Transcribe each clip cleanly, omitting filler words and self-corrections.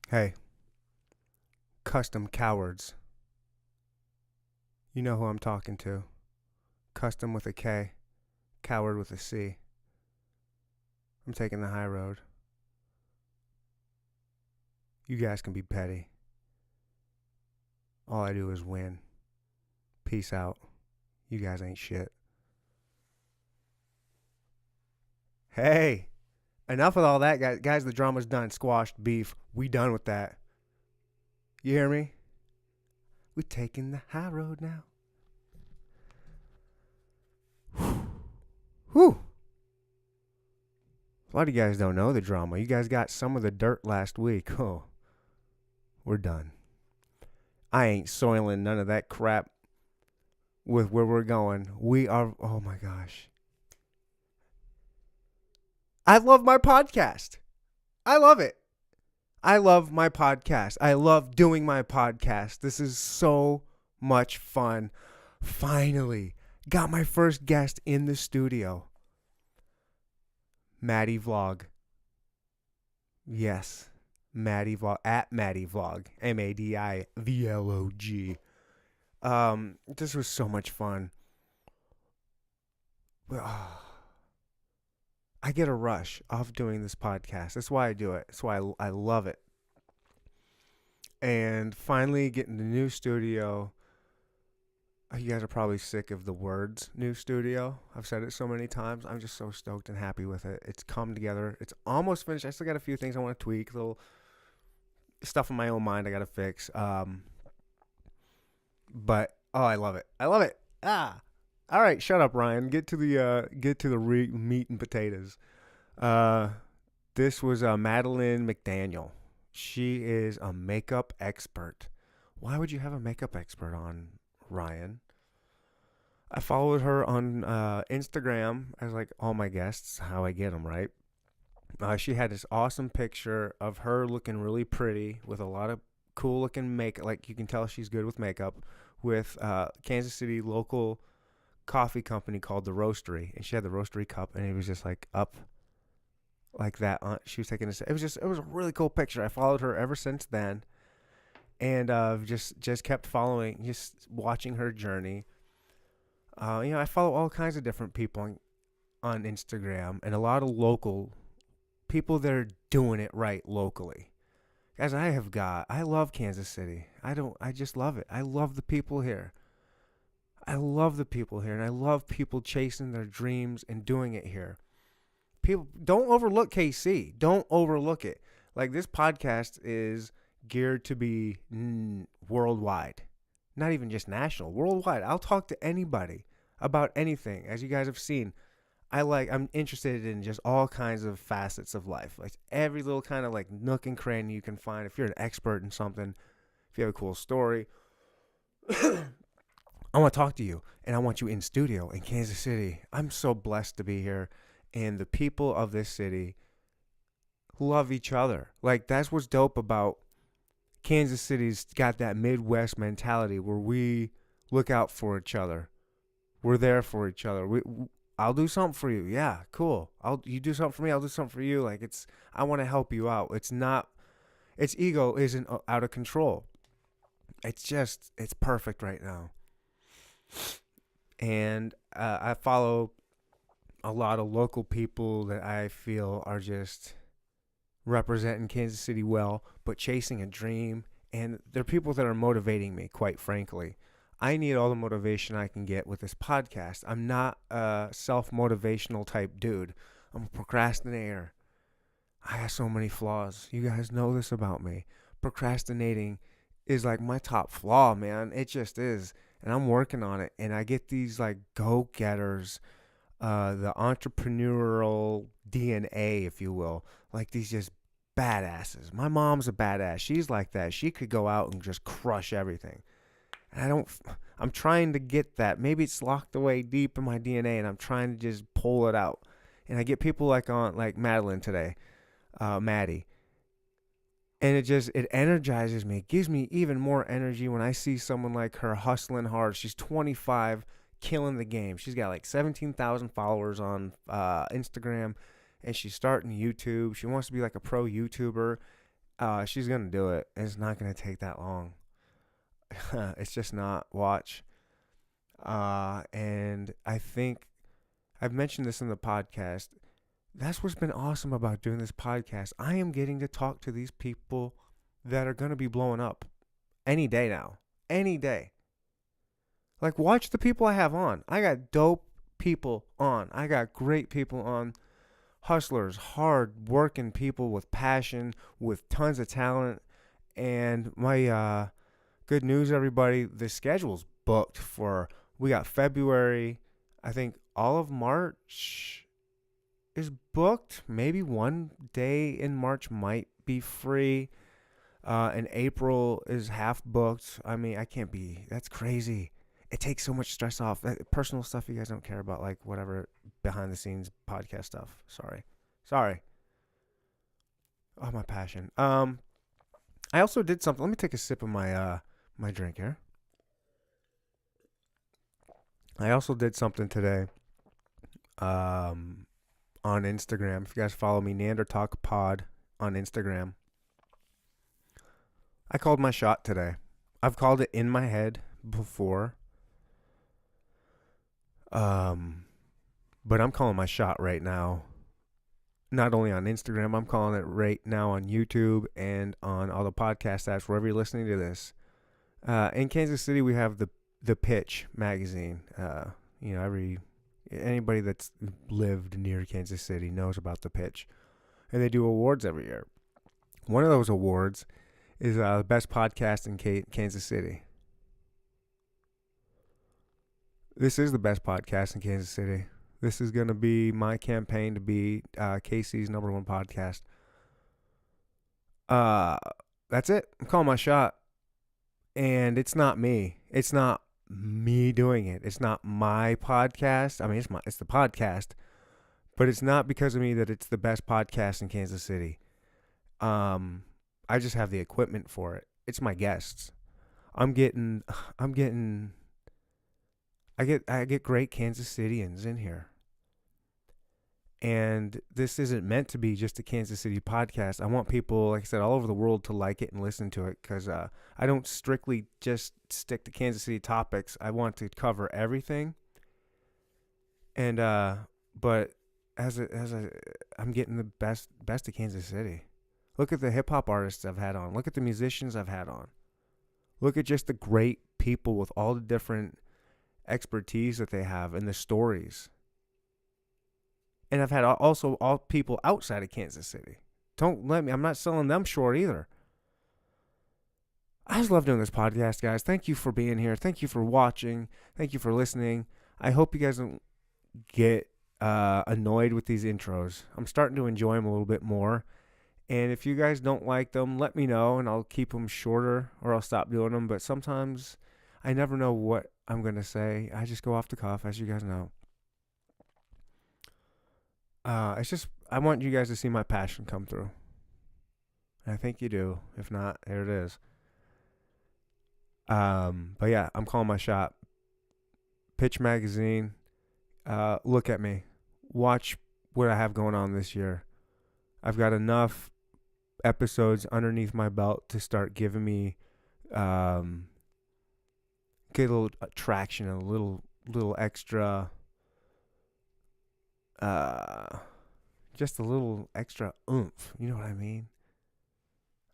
Hey, custom cowards. You know who I'm talking to. Custom with a K, coward with a C. I'm taking the high road. You guys can be petty. All I do is win. Peace out. You guys ain't shit. Hey, enough with all that, guys. Guys, the drama's done. Squashed beef. We done with that. You hear me? We're taking the high road now. Whew. A lot of you guys don't know the drama. You guys got some of the dirt last week. Oh, we're done. I ain't soiling none of that crap with where we're going. We are, oh my gosh. I love my podcast. I love it. I love my podcast. I love doing my podcast. This is so much fun. Finally, got my first guest in the studio. Madi Vlog. Yes, Madi Vlog at Madi Vlog. MADIVLOG. This was so much fun. I get a rush off doing this podcast. That's why I do it. That's why I love it. And finally getting the new studio. You guys are probably sick of the words new studio. I've said it so many times. I'm just so stoked and happy with it. It's come together. It's almost finished. I still got a few things I want to tweak, little stuff in my own mind I got to fix. But I love it. I love it. All right, shut up, Ryan. Get to the meat and potatoes. This was Madilynn McDaniel. She is a makeup expert. Why would you have a makeup expert on, Ryan? I followed her on Instagram as like all my guests, how I get them, right? She had this awesome picture of her looking really pretty with a lot of cool looking makeup. Like you can tell she's good with makeup with Kansas City local coffee company called the Roastery, and she had the Roastery cup, and it was just like up like that. She was taking this. It was a really cool picture. I followed her ever since then, and just kept following, just watching her journey. I follow all kinds of different people on Instagram, and a lot of local people that are doing it right locally. Guys, I love Kansas City. I just love it. I love the people here. And I love people chasing their dreams and doing it here. People, don't overlook KC. Don't overlook it. Like, this podcast is geared to be worldwide, not even just national, worldwide. I'll talk to anybody about anything. As you guys have seen, I'm interested in just all kinds of facets of life, like every little kind of like nook and cranny you can find. If you're an expert in something, if you have a cool story, I want to talk to you, and I want you in studio in Kansas City. I'm so blessed to be here, and the people of this city love each other. Like, that's what's dope about Kansas City's got that Midwest mentality where we look out for each other. We're there for each other. I'll do something for you. Yeah, cool. You do something for me, I'll do something for you. Like, I want to help you out. Its ego isn't out of control. It's perfect right now. And I follow a lot of local people that I feel are just representing Kansas City well, but chasing a dream. And they're people that are motivating me, quite frankly. I need all the motivation I can get with this podcast. I'm not a self-motivational type dude. I'm a procrastinator. I have so many flaws. You guys know this about me. Procrastinating is like my top flaw, man. It just is. And I'm working on it. And I get these like go-getters, the entrepreneurial DNA, if you will. Like these just badasses. My mom's a badass. She's like that. She could go out and just crush everything. And I'm trying to get that. Maybe it's locked away deep in my DNA, and I'm trying to just pull it out. And I get people like Madilynn today, Madi. And it energizes me. It gives me even more energy when I see someone like her hustling hard. She's 25, killing the game. She's got like 17,000 followers on Instagram, and she's starting YouTube. She wants to be like a pro YouTuber. She's gonna do it. It's not gonna take that long. It's just not. Watch. And I think I've mentioned this in the podcast. That's what's been awesome about doing this podcast. I am getting to talk to these people that are gonna be blowing up any day now. Any day. Like, watch the people I have on. I got dope people on. I got great people on. Hustlers, hard working people with passion, with tons of talent. And my good news, everybody, the schedule's booked for, we got February. I think all of March is booked. Maybe one day in March might be free. And April is half booked. I mean, that's crazy. It takes so much stress off. That personal stuff you guys don't care about, like whatever behind the scenes podcast stuff. Sorry. Oh, my passion. I also did something. Let me take a sip of my my drink here. I also did something today. On Instagram. If you guys follow me, Neandertalk Pod on Instagram. I called my shot today. I've called it in my head before. But I'm calling my shot right now. Not only on Instagram, I'm calling it right now on YouTube and on all the podcast apps, wherever you're listening to this. In Kansas City, we have the Pitch magazine. Anybody that's lived near Kansas City knows about the Pitch. And they do awards every year. One of those awards is the best podcast in Kansas City. This is the best podcast in Kansas City. This is going to be my campaign to be KC's #1 podcast. That's it. I'm calling my shot. And it's not me. It's not me doing it. It's not my podcast. I mean, it's the podcast. But it's not because of me that it's the best podcast in Kansas City. I just have the equipment for it. It's my guests. I get great Kansas Cityans in here. And this isn't meant to be just a Kansas City podcast. I want people, like I said, all over the world to like it and listen to it, because I don't strictly just stick to Kansas City topics. I want to cover everything. And but I'm getting the best of Kansas City. Look at the hip hop artists I've had on. Look at the musicians I've had on. Look at just the great people with all the different expertise that they have and the stories. And I've had also all people outside of Kansas City. I'm not selling them short either. I just love doing this podcast, guys. Thank you for being here. Thank you for watching. Thank you for listening. I hope you guys don't get annoyed with these intros. I'm starting to enjoy them a little bit more. And if you guys don't like them, let me know, and I'll keep them shorter, or I'll stop doing them. But sometimes I never know what I'm going to say. I just go off the cuff, as you guys know. It's just, I want you guys to see my passion come through. And I think you do. If not, there it is. But yeah, I'm calling my shot. Pitch magazine. Look at me. Watch what I have going on this year. I've got enough episodes underneath my belt to start giving me get a little traction, a little extra, just a little extra oomph. You know what I mean?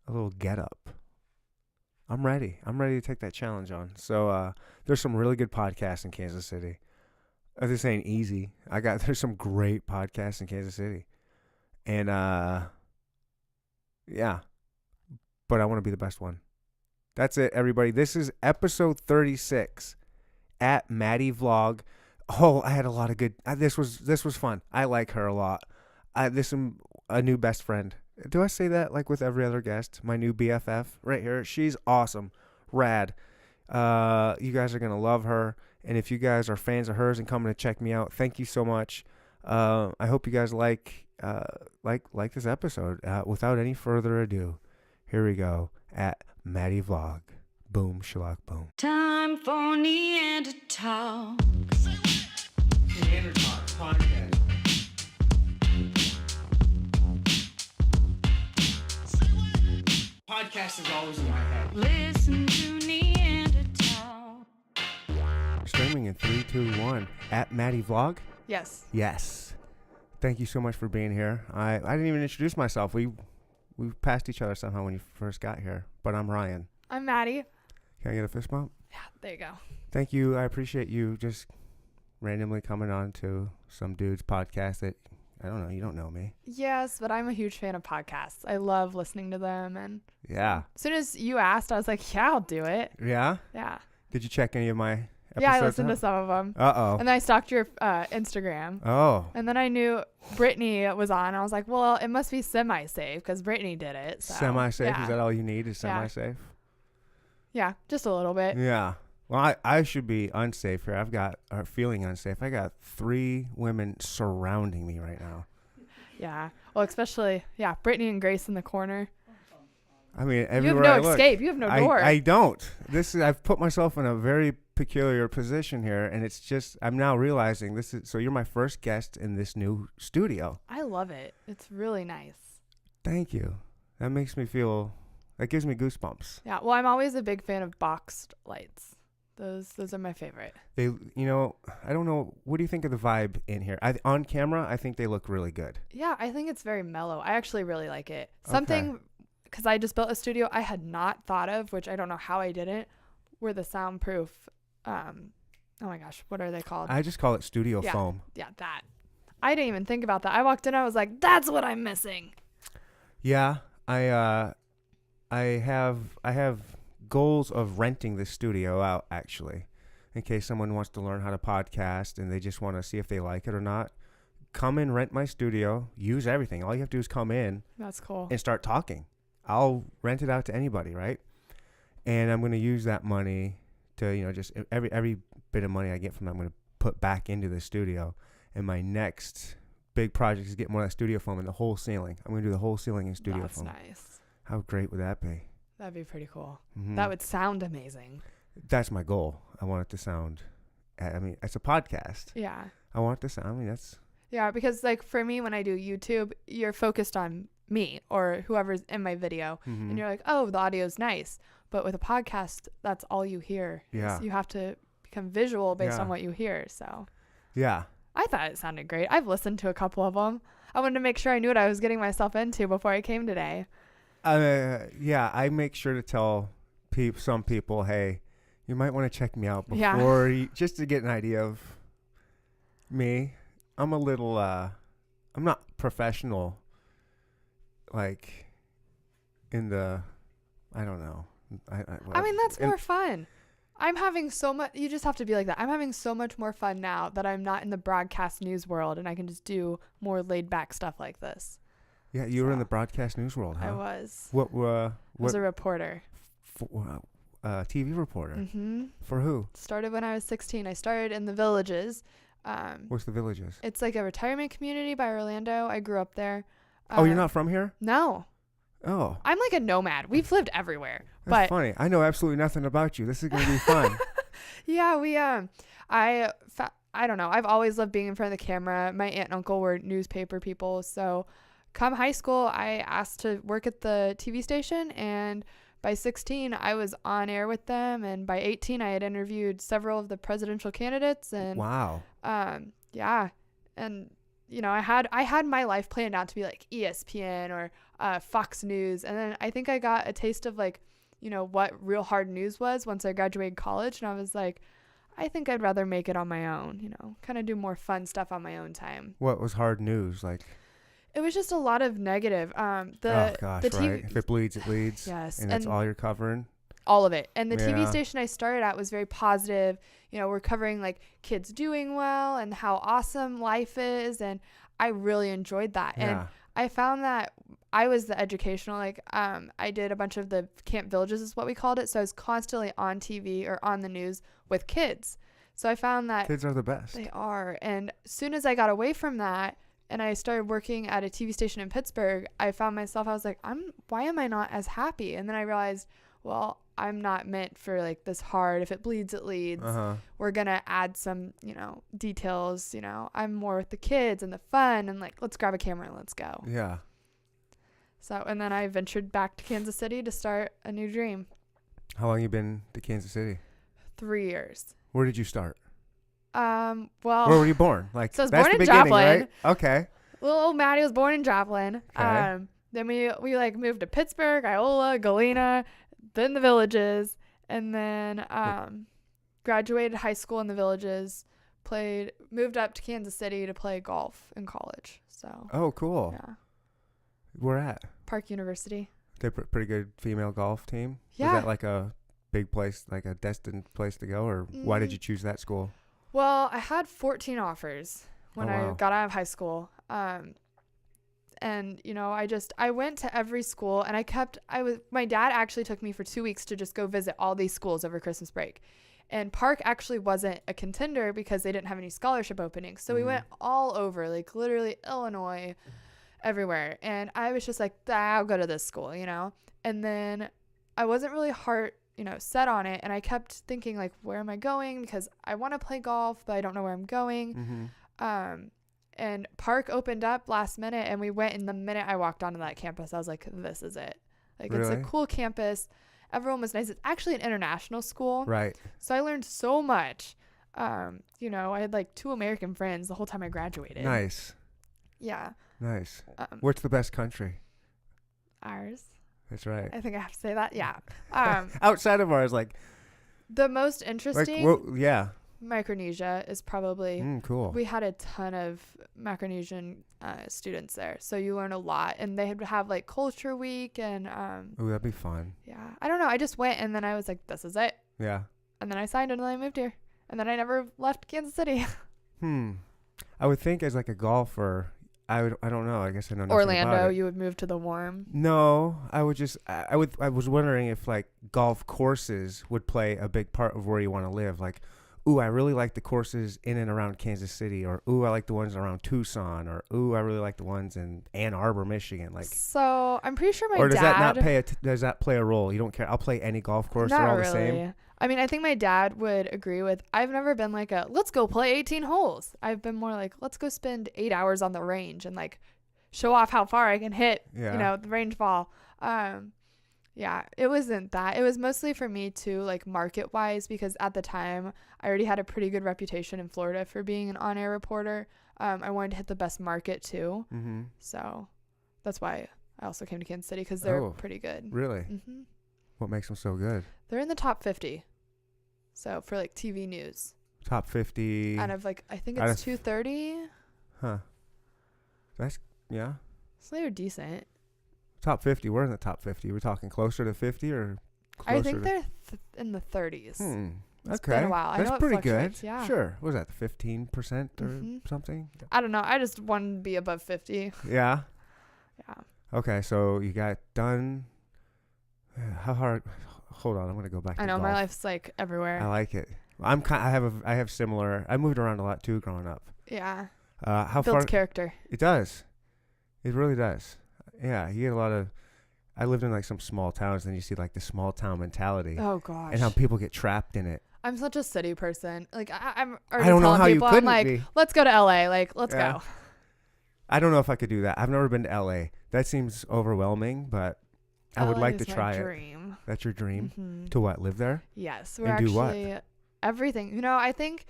A little get up. I'm ready to take that challenge on. So there's some really good podcasts in Kansas City. This ain't easy. There's some great podcasts in Kansas City. And yeah, but I want to be the best one. That's it, everybody. This is episode 36 at Madi Vlog. Oh, I had a lot of good. This was fun. I like her a lot. This is a new best friend. Do I say that like with every other guest? My new BFF right here. She's awesome, rad. You guys are gonna love her. And if you guys are fans of hers and coming to check me out, thank you so much. I hope you guys like this episode. Without any further ado, here we go at Madi Vlog. Boom, shalak, boom. Time for Neandertalk. Neandertalk podcast. podcast is always in my head. Listen to Neandertalk. Streaming in 3, 2, 1 at Madi Vlog. Yes. Yes. Thank you so much for being here. I didn't even introduce myself. We passed each other somehow when you first got here. But I'm Ryan. I'm Maddie. Can I get a fist bump? Yeah, there you go. Thank you. I appreciate you just randomly coming on to some dude's podcast that, I don't know, you don't know me. Yes, but I'm a huge fan of podcasts. I love listening to them. And Yeah. as soon as you asked, I was like, yeah, I'll do it. Yeah? Yeah. Did you check any of my episodes? Yeah, I listened to some of them. Uh-oh. And then I stalked your Instagram. Oh. And then I knew Brittany was on. I was like, well, it must be semi-safe because Brittany did it. So, Semi-safe? Yeah. Is that all you need is Yeah. semi-safe? Yeah, just a little bit. Yeah. Well, I should be unsafe here. Feeling unsafe. I got 3 women surrounding me right now. Yeah. Well, especially, Brittany and Grace in the corner. I mean, You have everywhere no I look, escape. You have no door. I don't. I've put myself in a very peculiar position here, and it's just, I'm now realizing so you're my first guest in this new studio. I love it. It's really nice. Thank you. That gives me goosebumps. Yeah. Well, I'm always a big fan of boxed lights. Those are my favorite. I don't know. What do you think of the vibe in here? On camera, I think they look really good. Yeah, I think it's very mellow. I actually really like it. Something, because I just built a studio I had not thought of, which I don't know how I didn't, were the soundproof, oh my gosh, what are they called? I just call it studio foam. Yeah, that. I didn't even think about that. I walked in, I was like, that's what I'm missing. Yeah, I have goals of renting this studio out, actually, in case someone wants to learn how to podcast and they just want to see if they like it or not. Come and rent my studio, use everything. All you have to do is come in. That's cool. And start talking. I'll rent it out to anybody, right? And I'm going to use that money to, just every bit of money I get from that, I'm going to put back into the studio. And my next big project is get more of that studio foam in the whole ceiling. I'm going to do the whole ceiling in studio foam. That's nice. How great would that be? That'd be pretty cool. Mm-hmm. That would sound amazing. That's my goal. I want it to sound, it's a podcast. Yeah. I want it to sound, that's. Yeah, because like for me, when I do YouTube, you're focused on me or whoever's in my video. Mm-hmm. And you're like, oh, the audio's nice. But with a podcast, that's all you hear. Yeah. You have to become visual based on what you hear. So Yeah. I thought it sounded great. I've listened to a couple of them. I wanted to make sure I knew what I was getting myself into before I came today. I make sure to tell some people, hey, you might want to check me out before just to get an idea of me. I'm a little, I'm not professional, like, in the, I don't know. I mean, that's more fun. I'm having so much, you just have to be like that. I'm having so much more fun now that I'm not in the broadcast news world and I can just do more laid back stuff like this. Yeah, you were in the broadcast news world, huh? I was. What I was a reporter. TV reporter? Mm-hmm. For who? Started when I was 16. I started in the Villages. What's the Villages? It's like a retirement community by Orlando. I grew up there. You're not from here? No. Oh. I'm like a nomad. We've lived everywhere. That's funny. I know absolutely nothing about you. This is going to be fun. Yeah, I don't know. I've always loved being in front of the camera. My aunt and uncle were newspaper people. So come high school, I asked to work at the TV station. And by 16, I was on air with them. And by 18, I had interviewed several of the presidential candidates. And wow. Yeah. And I had my life planned out to be like ESPN or Fox News. And then I think I got a taste of like, what real hard news was once I graduated college. And I was like, I think I'd rather make it on my own, kind of do more fun stuff on my own time. What was hard news? Like, it was just a lot of negative. right. If it bleeds, it leads. Yes. And that's all you're covering? All of it. And the TV station I started at was very positive. We're covering like kids doing well and how awesome life is. And I really enjoyed that. Yeah. And I found that I was the educational, I did a bunch of the camp villages is what we called it. So I was constantly on TV or on the news with kids. So I found that kids are the best. They are. And as soon as I got away from that and I started working at a TV station in Pittsburgh, I found myself, I was like, why am I not as happy? And then I realized, well, I'm not meant for like this hard. If it bleeds, it leads. We're going to add some, details. I'm more with the kids and the fun and like, let's grab a camera and let's go. Yeah. So, and then I ventured back to Kansas City to start a new dream. How long you been to Kansas City? 3 years. Where did you start? Well, Where were you born? Like, So I was that's born the in beginning, Joplin. right? Okay. little old Maddie was born in Joplin. Okay. Then we like moved to Pittsburgh, Iola, Galena, then the Villages, and then graduated high school in the Villages. Moved up to Kansas City to play golf in college. So. Oh, cool. Yeah. Where at? Park University. They're pretty good female golf team. Yeah. Was that like a big place, like a destined place to go, or why did you choose that school? Well, I had 14 offers when wow. I got out of high school. And you know, I went to every school, and my dad actually took me for 2 weeks to just go visit all these schools over Christmas break. And Park actually wasn't a contender because they didn't have any scholarship openings. So we went all over, like literally Illinois, everywhere. And I was just like, I'll go to this school, you know? And then I wasn't really set on it. And I kept thinking, like, where am I going? Because I want to play golf, but I don't know where I'm going. And Park opened up last minute, and we went. And the minute I walked onto that campus, I was like, this is it. Like, really? It's a cool campus. Everyone was nice. It's actually an international school. Right. So I learned so much. I had like 2 American friends the whole time I graduated. Nice. Yeah. Nice. What's the best country? Ours. That's right. I think I have to say that. Yeah. Outside of ours, like. The most interesting. Yeah. Micronesia is probably. Cool. We had a ton of Micronesian students there, so you learn a lot, and they have like culture week and. Oh, that'd be fun. Yeah, I don't know. I just went, and then I was like, "This is it." Yeah. And then I signed, and then I moved here, and then I never left Kansas City. I would think as like a golfer, I don't know. I guess I know nothing Orlando, about it. you would move to the warm. No, I was wondering if like golf courses would play a big part of where you want to live. Like, ooh, I really like the courses in and around Kansas City, or ooh, I like the ones around Tucson, or ooh, I really like the ones in Ann Arbor, Michigan. Like, so I'm pretty sure does that play a role? You don't care? I'll play any golf course. Not They're all really. the same. I mean, I think my dad would agree with. I've never been like let's go play 18 holes. I've been more like, let's go spend 8 hours on the range and like show off how far I can hit. Yeah. The range ball. Yeah, it wasn't that. It was mostly for me too, like market wise, because at the time I already had a pretty good reputation in Florida for being an on-air reporter. I wanted to hit the best market too. So that's why I also came to Kansas City, because they're pretty good. Really? What makes them so good? They're in the top 50. So for like TV news. Top 50. Out of like, I think it's 230. Huh. That's, yeah. So they're decent. Top 50. We're in the top 50. We're talking closer to 50 or closer I think they're in the 30s. It's Okay. been a while. That's I know pretty it good. fluctuates, yeah. Sure. What was that, 15% or something? I don't know. I just want to be above 50. Yeah. Yeah. Okay, so you got done. How hard? Hold on, I'm gonna go back. I know, to my golf. life's like everywhere. I like it. I have similar. I moved around a lot too growing up. Yeah. How Builds far? character. It does. It really does. Yeah, you get a lot of. I lived in like some small towns, and you see like the small town mentality. Oh gosh. And how people get trapped in it. I'm such a city person. Like I'm I already don't know telling how you people, couldn't I'm like, be. let's go to LA. Like, let's Yeah. go. I don't know if I could do that. I've never been to LA. That seems overwhelming, but I would LA like to is my try it. dream. That's your dream? Mm-hmm. To what? Live there? Yes. We're And do what? actually everything. You know, I think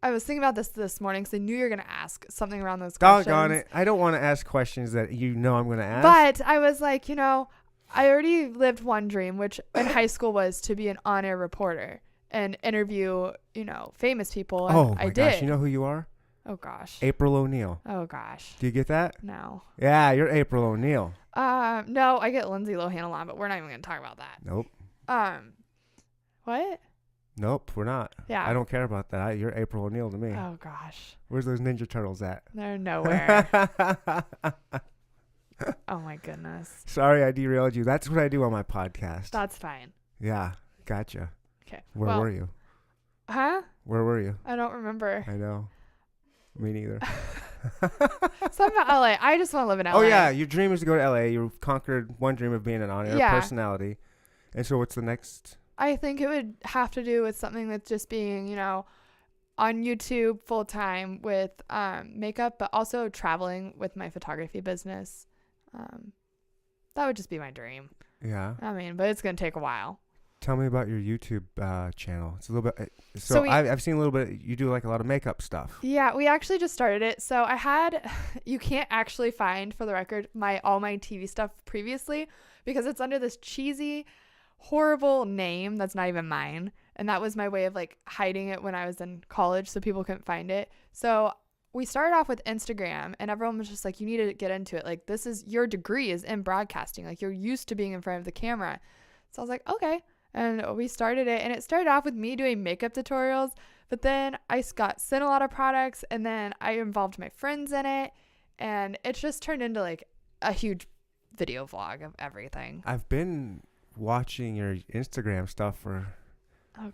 I was thinking about this morning because I knew you were going to ask something around those questions. Doggone it. I don't want to ask questions that you know I'm going to ask. But I was like, you know, I already lived one dream, which in high school was to be an on-air reporter and interview, you know, famous people. And oh, my I gosh. did. You know who you are? Oh, gosh. April O'Neil. Oh, gosh. Do you get that? No. Yeah, you're April O'Neil. No, I get Lindsay Lohan a lot, but we're not even going to talk about that. Nope. What? Nope, we're not. Yeah. I don't care about that. You're April O'Neil to me. Oh, gosh. Where's those Ninja Turtles at? They're nowhere. Oh, my goodness. Sorry, I derailed you. That's what I do on my podcast. That's fine. Yeah, gotcha. Okay. Where were you? Huh? Where were you? I don't remember. I know. Me neither. Something about LA. I just want to live in LA. Oh, yeah. Your dream is to go to LA. You've conquered one dream of being an on-air Yeah. personality. And so what's the next? I think it would have to do with something that's just being, you know, on YouTube full time with makeup, but also traveling with my photography business. That would just be my dream. Yeah. I mean, but it's going to take a while. Tell me about your YouTube channel. It's a little bit. So I've seen a little bit. You do like a lot of makeup stuff. Yeah, we actually just started it. So I had, you can't actually find, for the record, all my TV stuff previously because it's under this cheesy, horrible name that's not even mine. And that was my way of like hiding it when I was in college so people couldn't find it. So we started off with Instagram and everyone was just like, you need to get into it. Like, this is your degree is in broadcasting. Like, you're used to being in front of the camera. So I was like, okay. And we started it, and it started off with me doing makeup tutorials, but then I got sent a lot of products, and then I involved my friends in it, and it just turned into like a huge video vlog of everything. I've been watching your Instagram stuff for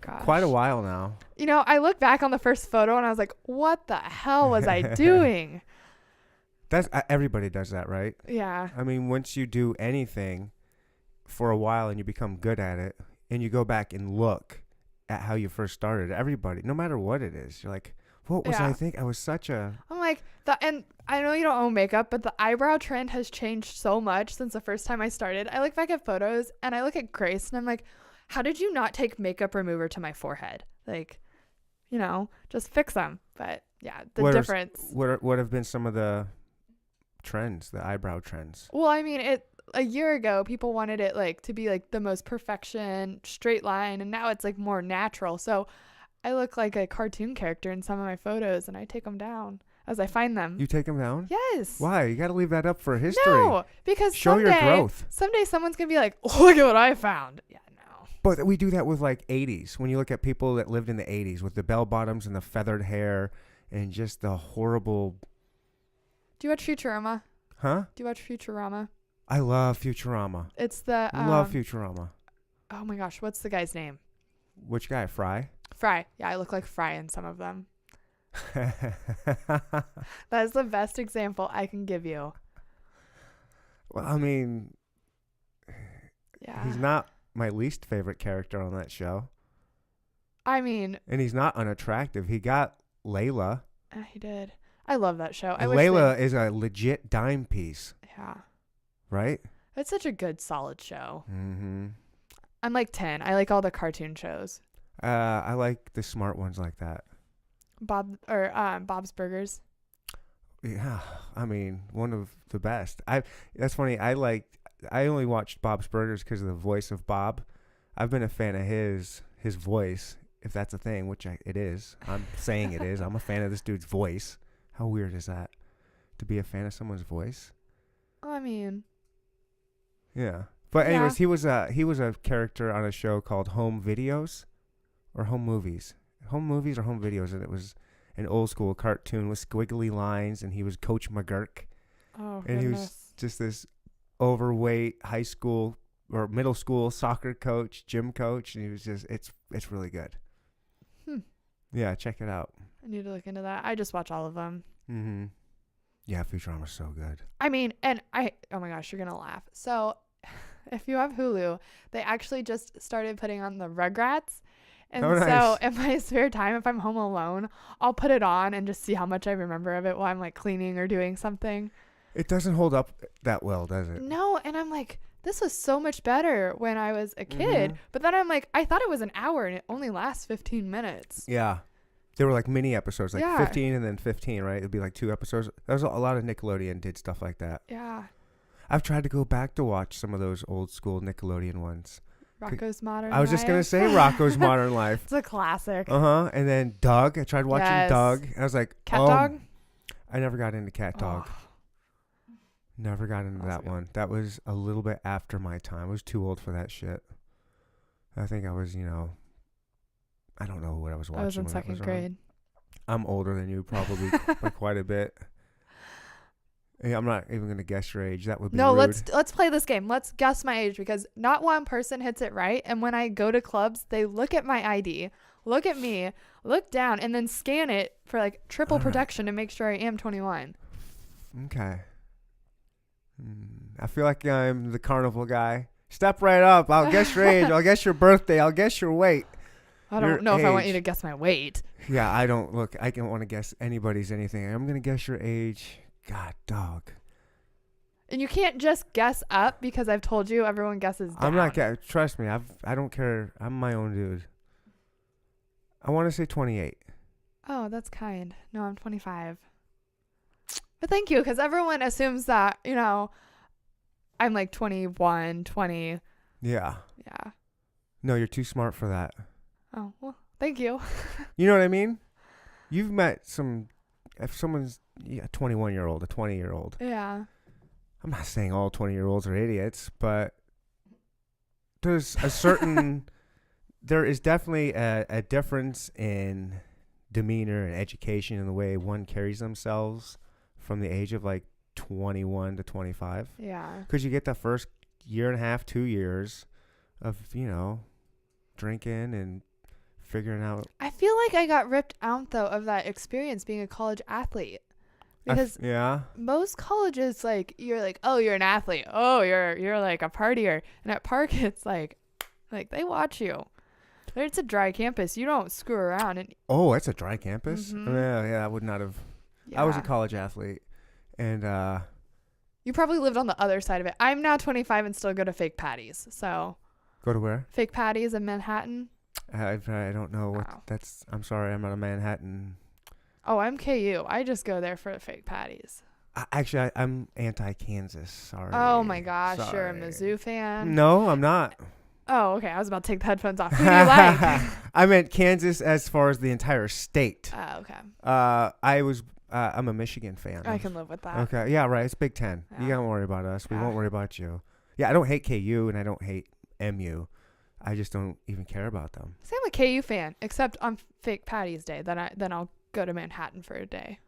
gosh, quite a while now. You know, I look back on the first photo, and I was like, what the hell was I doing? That's everybody does that, right? Yeah. I mean, once you do anything for a while and you become good at it, and you go back and look at how you first started, everybody, no matter what it is, you're like, what was I thinking? I was such a... I'm like, and I know you don't own makeup, but the eyebrow trend has changed so much since the first time I started. I look back at photos and I look at Grace and I'm like, how did you not take makeup remover to my forehead? Like, you know, just fix them. But yeah, the difference. What have been some of the trends, the eyebrow trends? Well, I mean, a year ago, people wanted it like to be like the most perfection, straight line, and now it's like more natural. So I look like a cartoon character in some of my photos, and I take them down as I find them. You take them down? Yes. Why? You got to leave that up for history. No, because show your growth. Someday someone's gonna be like, look at what I found. Yeah, no. But we do that with like 80s. When you look at people that lived in the 80s with the bell bottoms and the feathered hair and just the horrible. Do you watch Futurama? Huh? Do you watch Futurama? I love Futurama. It's the love Futurama. Oh my gosh, what's the guy's name? Which guy? Fry? Fry. Yeah, I look like Fry in some of them. That is the best example I can give you. Well, I mean, yeah, he's not my least favorite character on that show. I mean, and he's not unattractive. He got Layla. He did. I love that show. Layla is a legit dime piece. Yeah. Right? It's such a good, solid show. Mm-hmm. I'm like 10. I like all the cartoon shows. I like the smart ones like that. Bob's Burgers. Yeah, I mean, one of the best. That's funny. I only watched Bob's Burgers because of the voice of Bob. I've been a fan of his voice, if that's a thing, which it is. I'm saying it is. I'm a fan of this dude's voice. How weird is that? To be a fan of someone's voice? I mean, yeah. But anyways, he was a character on a show called Home Videos or Home Movies. Home Movies or Home Videos, and it was an old school cartoon with squiggly lines, and he was Coach McGurk. Oh, and goodness. He was just this overweight high school or middle school soccer coach, gym coach, and he was just it's really good. Yeah, check it out. I need to look into that. I just watch all of them. Mm-hmm. Yeah, Futurama's so good. I mean, oh my gosh, you're gonna laugh. So if you have Hulu, they actually just started putting on the Rugrats. And so in my spare time, if I'm home alone, I'll put it on and just see how much I remember of it while I'm like cleaning or doing something. It doesn't hold up that well, does it? No. And I'm like, this was so much better when I was a kid. But then I'm like, I thought it was an hour and it only lasts 15 minutes. Yeah. They were like mini episodes, like 15 and then 15, right? It'd be like 2 episodes. There was a lot of Nickelodeon did stuff like that. Yeah. I've tried to go back to watch some of those old school Nickelodeon ones. Rocko's Modern Life. I was just going to say Rocko's Modern Life. It's a classic. Uh-huh. And then Doug. I tried watching Doug. I was like, Cat Dog? I never got into Cat Dog. Never got into that one. That was a little bit after my time. I was too old for that shit. I think I was, I don't know what I was watching. I was in second grade. I'm older than you probably by quite a bit. Yeah, I'm not even going to guess your age. That would be rude. Let's play this game. Let's guess my age because not one person hits it right. And when I go to clubs, they look at my ID, look at me, look down, and then scan it for like triple protection to make sure I am 21. Okay. I feel like I'm the carnival guy. Step right up. I'll guess your age. I'll guess your birthday. I'll guess your weight. I don't know if I want you to guess my weight. Yeah, I don't want to guess anybody's anything. I'm going to guess your age. God, dog. And you can't just guess up because I've told you everyone guesses down. I'm not. Trust me. I don't care. I'm my own dude. I want to say 28. Oh, that's kind. No, I'm 25. But thank you, because everyone assumes that, I'm like 21, 20. Yeah. Yeah. No, you're too smart for that. Oh, well, thank you. You know what I mean? You've met if someone's a 21-year-old, a 20-year-old. Yeah. I'm not saying all 20-year-olds are idiots, but there's a certain, there is definitely a difference in demeanor and education in the way one carries themselves from the age of like 21 to 25. Yeah. Because you get the first year and a half, 2 years of, drinking and figuring out. I feel like I got ripped out, though, of that experience being a college athlete. Because Yeah. most colleges, like, you're like, oh, you're an athlete. Oh, you're like a partier. And at Park, it's like they watch you. It's a dry campus. You don't screw around. And Oh, it's a dry campus? Mhm. Yeah, I would not have. I was a college athlete. And You probably lived on the other side of it. I'm now 25 and still go to Fake Patties. So go to where? Fake Patties in Manhattan. I don't know what Wow. that's. I'm sorry, I'm not a Manhattan. Oh, I'm KU. I just go there for the Fake Patties. Actually, I'm anti-Kansas. Sorry. Oh my gosh, you're a Sorry. Mizzou fan. No, I'm not. Oh, okay. I was about to take the headphones off. Who do you like? I meant Kansas as far as the entire state. Oh, okay. I'm a Michigan fan. I can live with that. Okay, yeah, right. It's Big Ten. You Yeah. don't worry about us. We Yeah. won't worry about you. Yeah, I don't hate KU and I don't hate MU. I just don't even care about them. See, I'm a KU fan, except on Fake Patties Day. Then I'll go to Manhattan for a day.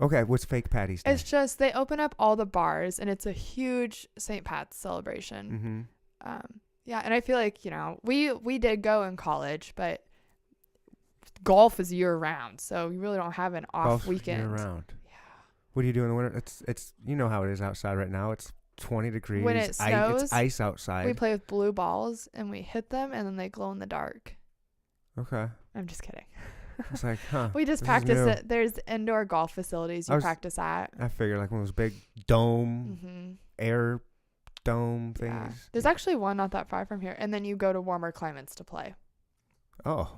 Okay, what's Fake Patty's Day? It's just they open up all the bars, and it's a huge St. Pat's celebration. Mm-hmm. Yeah, and I feel like we did go in college, but golf is year round, so you really don't have an off Golf weekend. year round. Yeah. What do you do in the winter? It's how it is outside right now. It's 20 degrees. When it snows, it's ice outside. We play with blue balls, and we hit them, and then they glow in the dark. Okay. I'm just kidding. It's like, huh. We just this is practice new. it. There's indoor golf facilities you practice at. I figured like one of those big dome, Mm-hmm. air dome Yeah. things. There's actually one not that far from here, and then you go to warmer climates to play. Oh,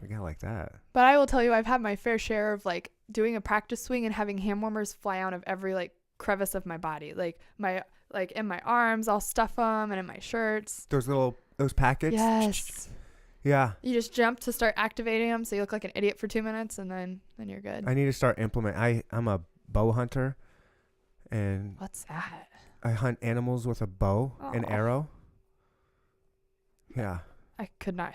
we got like that. But I will tell you, I've had my fair share of like doing a practice swing and having hand warmers fly out of every like crevice of my body, like in my arms, I'll stuff them, and in my shirts. Those packets. Yes. Yeah. You just jump to start activating them, so you look like an idiot for 2 minutes, and then you're good. I need to start I'm a bow hunter, and What's that? I hunt animals with a bow and Oh. arrow. Yeah. I could not.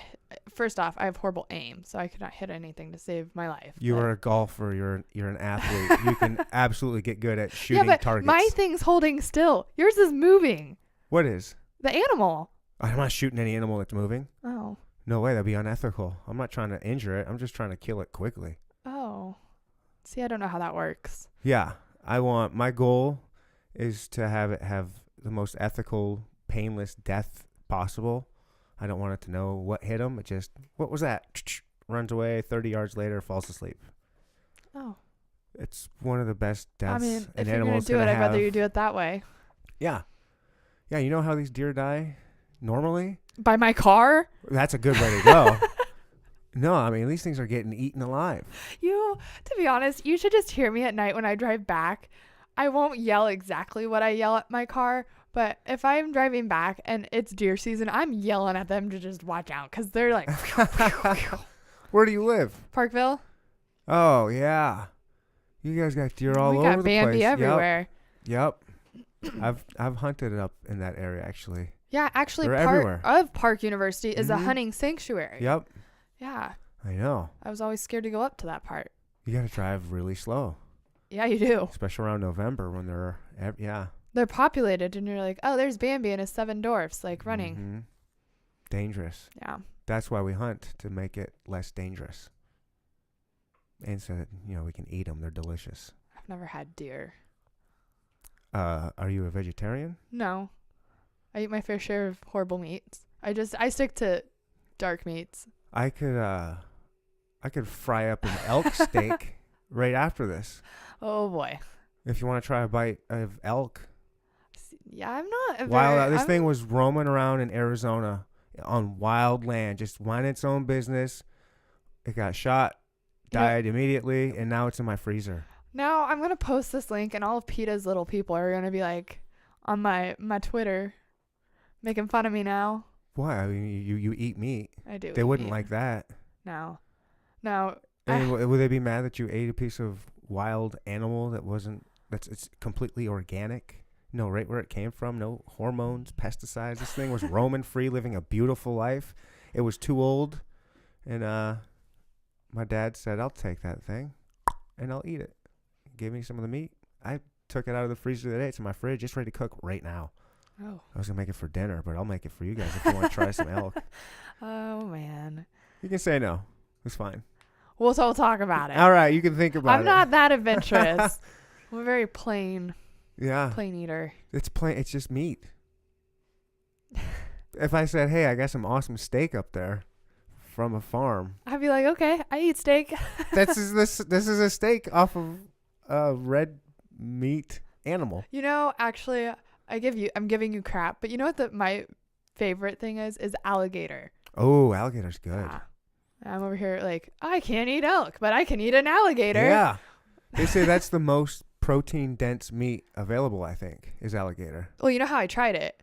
First off, I have horrible aim, so I could not hit anything to save my life. You but- are a golfer. You're an athlete. You can absolutely get good at shooting yeah, but targets. my thing's holding still. Yours is moving. What is? The animal. I'm not shooting any animal that's moving. Oh. No way. That'd be unethical. I'm not trying to injure it. I'm just trying to kill it quickly. Oh. See, I don't know how that works. Yeah. My goal is to have it have the most ethical, painless death possible. I don't want it to know what hit him. It just, what was that? Runs away, 30 yards later, falls asleep. Oh. It's one of the best deaths I mean, an if you're going animal's to do it, gonna I'd rather have. you do it that way. Yeah. Yeah, you know how these deer die normally? By my car? That's a good way to go. No, I mean, these things are getting eaten alive. To be honest, you should just hear me at night when I drive back. I won't yell exactly what I yell at my car, but if I'm driving back and it's deer season, I'm yelling at them to just watch out because they're like, Where do you live? Parkville? Oh, yeah. You guys got deer all We over got the Bambi place. everywhere. Yep. I've hunted it up in that area, actually. Yeah, actually, They're part everywhere. of Park University is a Mhm. hunting sanctuary. Yep. Yeah. I know. I was always scared to go up to that part. You got to drive really slow, Yeah, you do. especially around November when they're, yeah. They're populated, and you're like, oh, there's Bambi and his 7 dwarfs, like running. Mhm. Dangerous. Yeah. That's why we hunt, to make it less dangerous. And so that, we can eat them. They're delicious. I've never had deer. Are you a vegetarian? No. I eat my fair share of horrible meats. I stick to dark meats. I could fry up an elk steak right after this. Oh boy. If you want to try a bite of elk. Yeah, I'm not a Wild. very. This I'm, thing was roaming around in Arizona on wild land, just minding its own business. It got shot, You know- died immediately, and now it's in my freezer. Now I'm gonna post this link, and all of PETA's little people are gonna be like on my Twitter, making fun of me now. Why? I mean, you eat meat. I do. They eat wouldn't meat. like that. No. I mean, would they be mad that you ate a piece of wild animal it's completely organic? No, right where it came from. No hormones, pesticides. This thing was roaming free, living a beautiful life. It was too old, and my dad said, "I'll take that thing, and I'll eat it." Give me some of the meat. I took it out of the freezer today. It's in my fridge. It's ready to cook right now. Oh. I was gonna make it for dinner, but I'll make it for you guys if you want to try some elk. Oh man. You can say no. It's fine. We'll talk about it. All right, you can think about it. I'm not that adventurous. I'm a very plain Yeah. eater. It's plain. It's just meat. If I said, "Hey, I got some awesome steak up there from a farm," I'd be like, okay, I eat steak. this is a steak off of a red meat animal. You know, actually, I'm giving you crap, but you know what my favorite thing is alligator. Oh, alligator's good. Yeah. I'm over here like, I can't eat elk, but I can eat an alligator. Yeah. They say that's the most protein dense meat available, I think, is alligator. Well, you know how I tried it?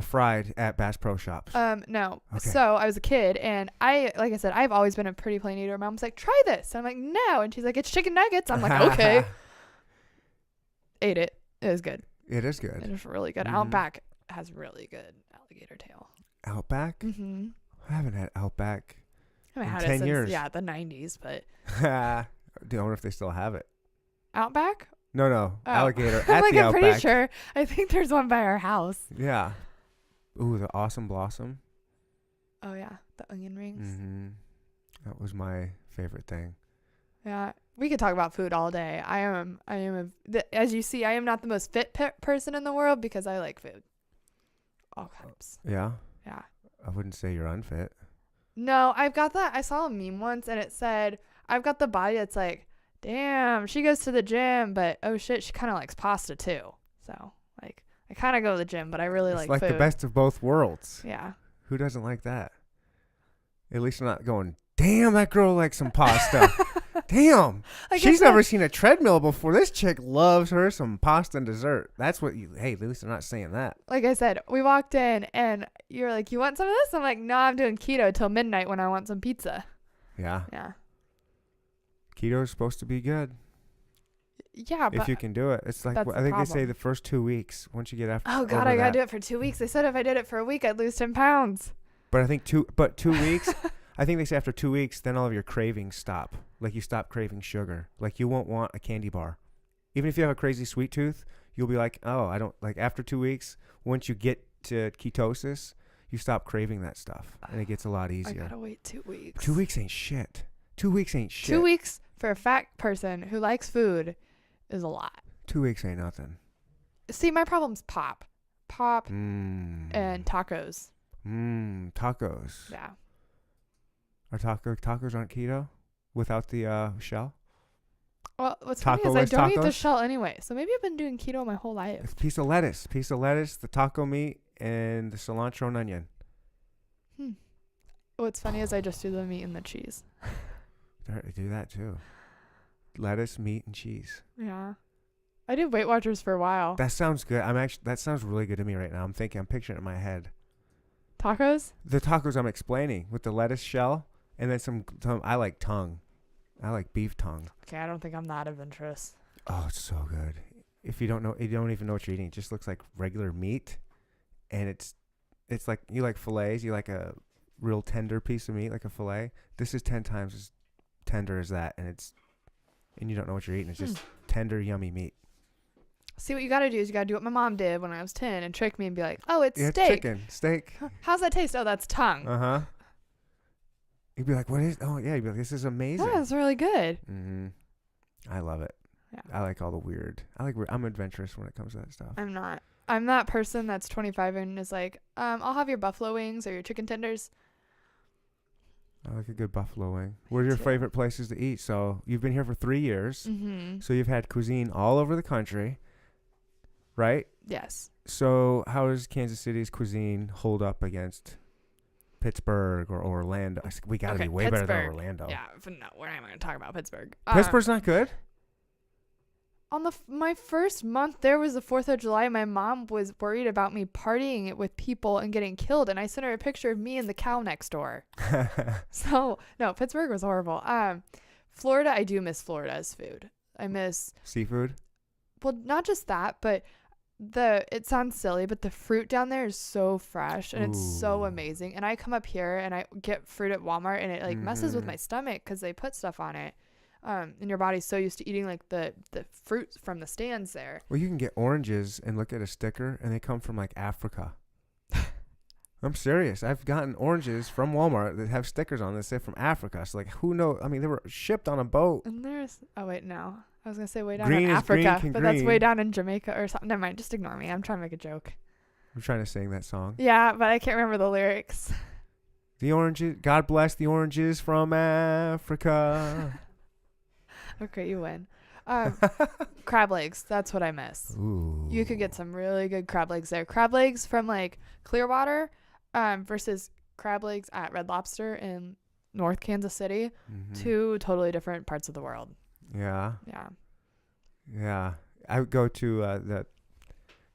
Fried at Bass Pro Shops. No. Okay. So I was a kid, and like I said, I've always been a pretty plain eater. Mom's like, try this. And I'm like, no. And she's like, it's chicken nuggets. I'm like, okay. Ate it. It was good. It is good. It was really good. Mhm. Outback has really good alligator tail. Outback? Mm-hmm. I haven't had Outback. I haven't In had 10 it since years. the 90s, but I wonder if they still have it. Outback? No, Oh. alligator I'm at like, the I'm Outback. pretty sure. I think there's one by our house. Yeah. Ooh, the Awesome Blossom. Oh yeah, the onion rings. Mm-hmm. That was my favorite thing. Yeah, we could talk about food all day. As you see, I am not the most fit person in the world because I like food. All types. Yeah? Yeah. I wouldn't say you're unfit. No, I've got that. I saw a meme once and it said, I've got the body that's like, damn, she goes to the gym, but oh shit, she kind of likes pasta too. So, like, I kind of go to the gym, but I really It's like like food. the best of both worlds. Yeah. Who doesn't like that? At least you're not going, damn, that girl likes some pasta. Damn. Like I She's said- never seen a treadmill before. This chick loves her some pasta and dessert. That's what hey, at least they're not saying that. Like I said, we walked in and you're like, you want some of this? I'm like, no, I'm doing keto till midnight when I want some pizza. Yeah. Yeah. Keto is supposed to be good. Yeah, but If you can do it. It's like, that's I the think they say problem. the first 2 weeks, once you get after. oh god, over I gotta that. do it for 2 weeks. They said if I did it for a week, I'd lose 10 pounds. But I think 2 weeks, I think they say after 2 weeks, then all of your cravings stop. Like you stop craving sugar. Like you won't want a candy bar. Even if you have a crazy sweet tooth, you'll be like, oh, I don't like after 2 weeks, once you get to ketosis, you stop craving that stuff and it gets a lot I easier. gotta wait 2 weeks. 2 weeks ain't shit. 2 weeks ain't shit. 2 weeks for a fat person who likes food is a lot. 2 weeks ain't nothing. See, my problem's pop Mmm. and tacos. Tacos. Yeah. Are tacos aren't keto without the shell? Well, what's funny is I Taco-less don't eat the tacos? shell anyway, so maybe I've been doing keto my whole life. It's a piece of lettuce, the taco meat, and the cilantro and onion. What's funny is I just do the meat and the cheese. They do that too. Lettuce, meat, and cheese. Yeah. I did Weight Watchers for a while. That sounds good. That sounds really good to me right now. I'm picturing it in my head. Tacos? The tacos I'm explaining with the lettuce shell and then some I like tongue. I like beef tongue. Okay, I don't think I'm that adventurous. Oh, it's so good. If you don't know, you don't even know what you're eating. It just looks like regular meat, and it's like you like fillets. You like a real tender piece of meat, like a fillet. This is 10 times as tender as that, and you don't know what you're eating. It's just tender, yummy meat. See, what you gotta do is you gotta do what my mom did when I was 10 and trick me and be like, oh, it's Yeah, steak. chicken, steak. How's that taste? Oh, that's tongue. Uh huh. You'd be like, "What is?" Oh yeah, you'd be like, "This is amazing." Yeah, it's really good. Mm-hmm. I love it. Yeah. I like all the weird. I'm adventurous when it comes to that stuff. I'm not. I'm that person that's 25 and is like, I'll have your buffalo wings or your chicken tenders. I like a good buffalo wing. What are your too. favorite places to eat? So you've been here for 3 years. Mm-hmm. So you've had cuisine all over the country. right? Yes. So how does Kansas City's cuisine hold up against Pittsburgh or Orlando? We got to be way better than Pittsburgh. Orlando. Yeah, but no, we're not even going to talk about Pittsburgh. Pittsburgh's not good? On my first month there was the 4th of July. My mom was worried about me partying it with people and getting killed, and I sent her a picture of me and the cow next door. So, no, Pittsburgh was horrible. Florida, I do miss Florida's food. I miss Seafood? well, not just that, but it sounds silly, but the fruit down there is so fresh and it's so Ooh. amazing. And I come up here and I get fruit at Walmart and it like messes with Mhm. my stomach because they put stuff on it. And your body's so used to eating like the fruit from the stands there. Well, you can get oranges and look at a sticker, and they come from like Africa. I'm serious. I've gotten oranges from Walmart that have stickers on that say from Africa. So like, who knows? I mean, they were shipped on a boat. And there's no. I was gonna say way down Green in is green Africa, can but that's way green. down in Jamaica or something. Never mind, just ignore me. I'm trying to make a joke. I'm trying to sing that song. Yeah, but I can't remember the lyrics. The oranges, God bless the oranges from Africa. Okay, you win. Crab legs, that's what I miss. Ooh. You could get some really good crab legs there. Crab legs from like Clearwater versus crab legs at Red Lobster in North Kansas City. Mhm. Two totally different parts of the world. Yeah. Yeah. Yeah. I would go to the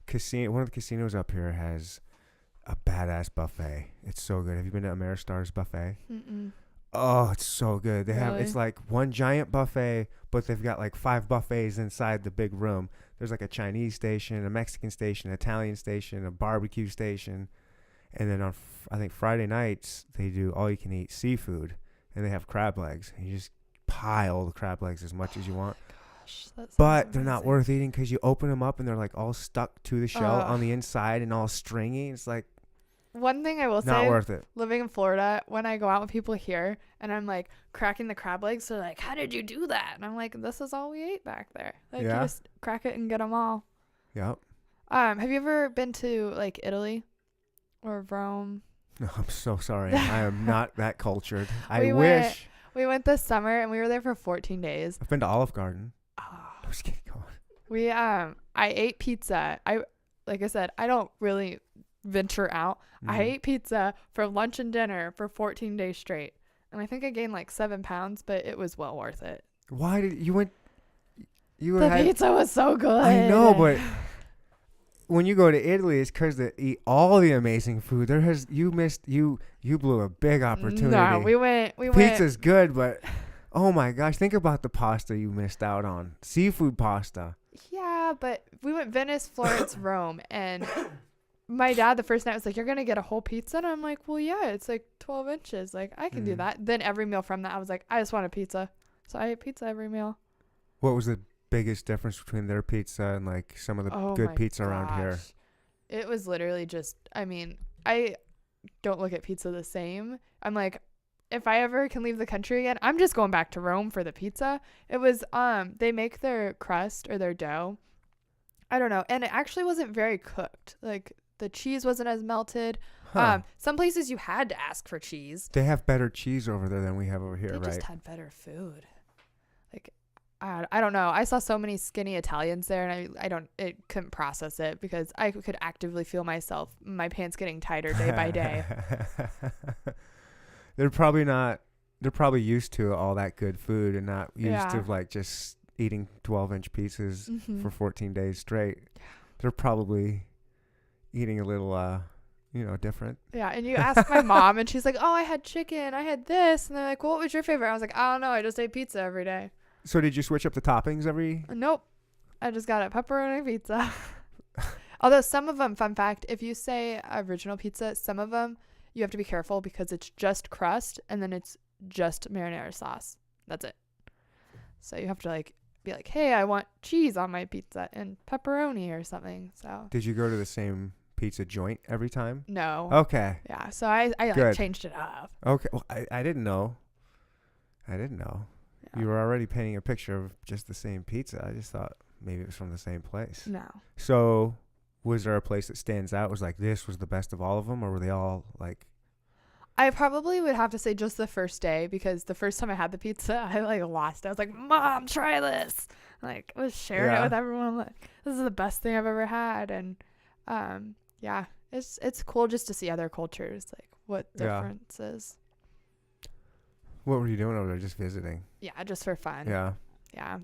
casino. One of the casinos up here has a badass buffet. It's so good. Have you been to Ameristar's buffet? Mm-mm. Oh, it's so good. They have, it's Really? like one giant buffet, but they've got like 5 buffets inside the big room. There's like a Chinese station, a Mexican station, an Italian station, a barbecue station. And then on, I think Friday nights, they do all you can eat seafood, and they have crab legs. And you just pile the crab legs as much as you want. Gosh, that sounds But they're not amazing. worth eating because you open them up and they're like all stuck to the shell Ugh. on the inside and all stringy. It's like One thing I will not say, worth it. living in Florida, when I go out with people here and I'm like cracking the crab legs, they're like, "How did you do that?" And I'm like, "This is all we ate back there. Like Yeah. you just crack it and get them all." Yep. Have you ever been to like Italy or Rome? No, I'm so sorry. I am not that cultured. I We wish. went- We went this summer and we were there for 14 days. I've been to Olive Garden. Oh, I was kidding. Go on. I ate pizza. Like I said, I don't really venture out. I Mhm. ate pizza for lunch and dinner for 14 days straight. And I think I gained like 7 pounds, but it was well worth it. Why did you went? You The had. pizza was so good. I know, but when you go to Italy, it's because they eat all the amazing food. You blew a big opportunity. No, we went. Pizza's good, but oh my gosh, think about the pasta you missed out on. Seafood pasta. Yeah, but we went Venice, Florence, Rome, and my dad the first night was like, "You're gonna get a whole pizza," and I'm like, "Well, yeah, it's like 12 inches. Like I can do Mm. that." Then every meal from that, I was like, "I just want a pizza," so I ate pizza every meal. What was the biggest difference between their pizza and like some of the Oh good my pizza around here? gosh. It was literally just, I mean, I don't look at pizza the same. I'm like, if I ever can leave the country again, I'm just going back to Rome for the pizza. It was, they make their crust or their dough. I don't know. And it actually wasn't very cooked. Like the cheese wasn't as melted. Huh. Some places you had to ask for cheese. They have better cheese over there than we have over here, They right? just had better food. Like, I don't know. I saw so many skinny Italians there, and I couldn't process it because I could actively feel my pants getting tighter day by day. They're probably used to all that good food and not used to Yeah. like just eating 12-inch pieces Mhm. for 14 days straight. They're probably eating a little different. Yeah, and you ask my mom, and she's like, "Oh, I had chicken, I had this," and they're like, "Well, what was your favorite?" I was like, "I don't know, I just ate pizza every day." So did you switch up the toppings every? Nope, I just got a pepperoni pizza. Although some of them, fun fact, if you say original pizza, some of them you have to be careful because it's just crust and then it's just marinara sauce. That's it. So you have to like be like, "Hey, I want cheese on my pizza and pepperoni or something." So Did you go to the same pizza joint every time? no. Okay. Yeah, so I like Good. changed it up. Okay. Well, I didn't know. Yeah. You were already painting a picture of just the same pizza. I just thought maybe it was from the same place. No. So, was there a place that stands out? Was like this was the best of all of them, or were they all like? I probably would have to say just the first day because the first time I had the pizza, I like lost it. I was like, "Mom, try this." Like, I was sharing it with everyone. Like, this is the best thing I've ever had. And yeah, it's cool just to see other cultures, like what differences. What were you doing over there? Just visiting? Yeah, just for fun. Yeah. Yeah.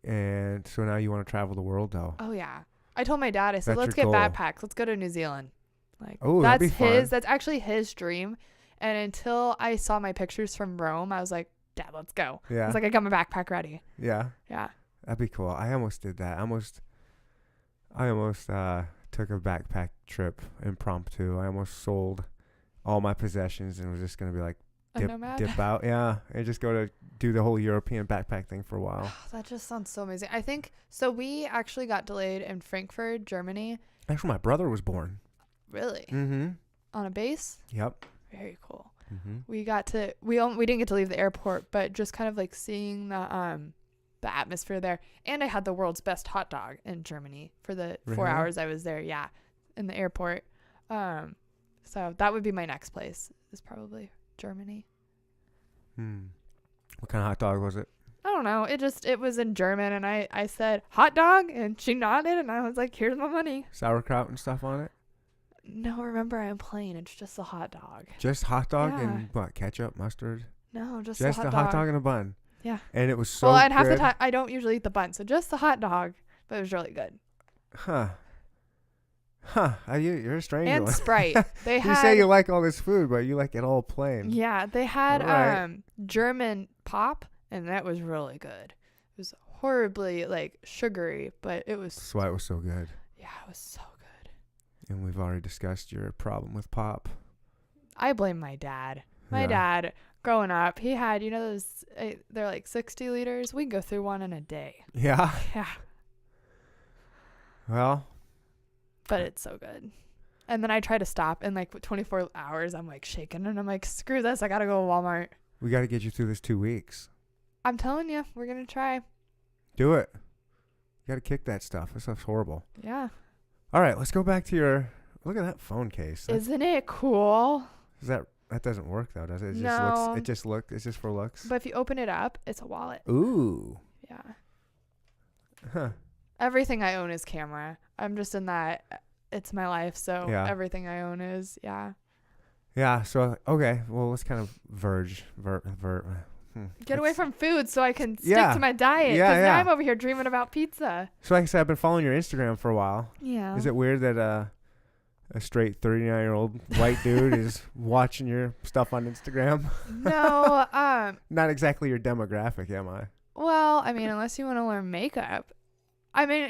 And so now you want to travel the world, though? Oh yeah. I told my dad, I said, That's let's your get goal. backpacks. Let's go to New Zealand. Like, Oh, that'd be fun. That's actually his dream. And until I saw my pictures from Rome, I was like, Dad, let's go. I Yeah. was like, I got my backpack ready. Yeah. Yeah. That'd be cool. I almost did that. I almost took a backpack trip impromptu. I almost sold all my possessions and was just gonna be like A nomad. dip out. Yeah, and just go to do the whole European backpack thing for a while. That just sounds so amazing. I think so. We actually got delayed in Frankfurt, Germany. Actually, my brother was born. Really? Mm-hmm. On a base? Yep. Very cool. Mm-hmm. We didn't get to leave the airport, but just kind of like seeing the atmosphere there. And I had the world's best hot dog in Germany for the 4 Really? hours I was there. Yeah, in the airport. So that would be my next place. Is probably Germany. What kind of hot dog was it? I don't know. It was in German, and I said hot dog, and she nodded, and I was like, "Here's my money." Sauerkraut and stuff on it? No, remember, I'm plain. It's just a hot dog. Just hot dog Yeah. and what? Ketchup, mustard? No, just Just a a hot dog and a bun. Yeah. And it was so Well, and half the good. time I don't usually eat the bun, so just the hot dog, but it was really good. Huh. You're a strange And one. Sprite. They You had. say you like all this food, but you like it all plain. Yeah, they had Alright. German pop, and that was really good. It was horribly like sugary, but it was. That's why it was so good. Yeah, it was so good. And we've already discussed your problem with pop. I blame my dad. My Yeah. dad, growing up, he had those. They're like 60 liters. We can go through one in a day. Yeah. Yeah. Well, But it's so good. And then I try to stop, and like 24 hours, I'm like shaking, and I'm like, screw this, I gotta go to Walmart. we got to get you through this 2 weeks. I'm telling you, we're gonna try. Do it. You got to kick that stuff. That stuff's horrible. Yeah. All right, let's go back to your. Look at that phone case. Isn't it cool? That doesn't work though, does it? It just No. looks. It just look. It's just for looks. But if you open it up, it's a wallet. Ooh. Yeah. Huh. Everything I own is camera. I'm just in that. It's my life, so Yeah. everything I own is, yeah. Yeah. So okay. Well, let's kind of Get away from food so I can stick Yeah. to my diet. Yeah, Because yeah. now I'm over here dreaming about pizza. So like I said, I've been following your Instagram for a while. Yeah. Is it weird that a straight 39-year-old white dude is watching your stuff on Instagram? No. Not exactly your demographic, am I? Well, I mean, unless you want to learn makeup. I mean,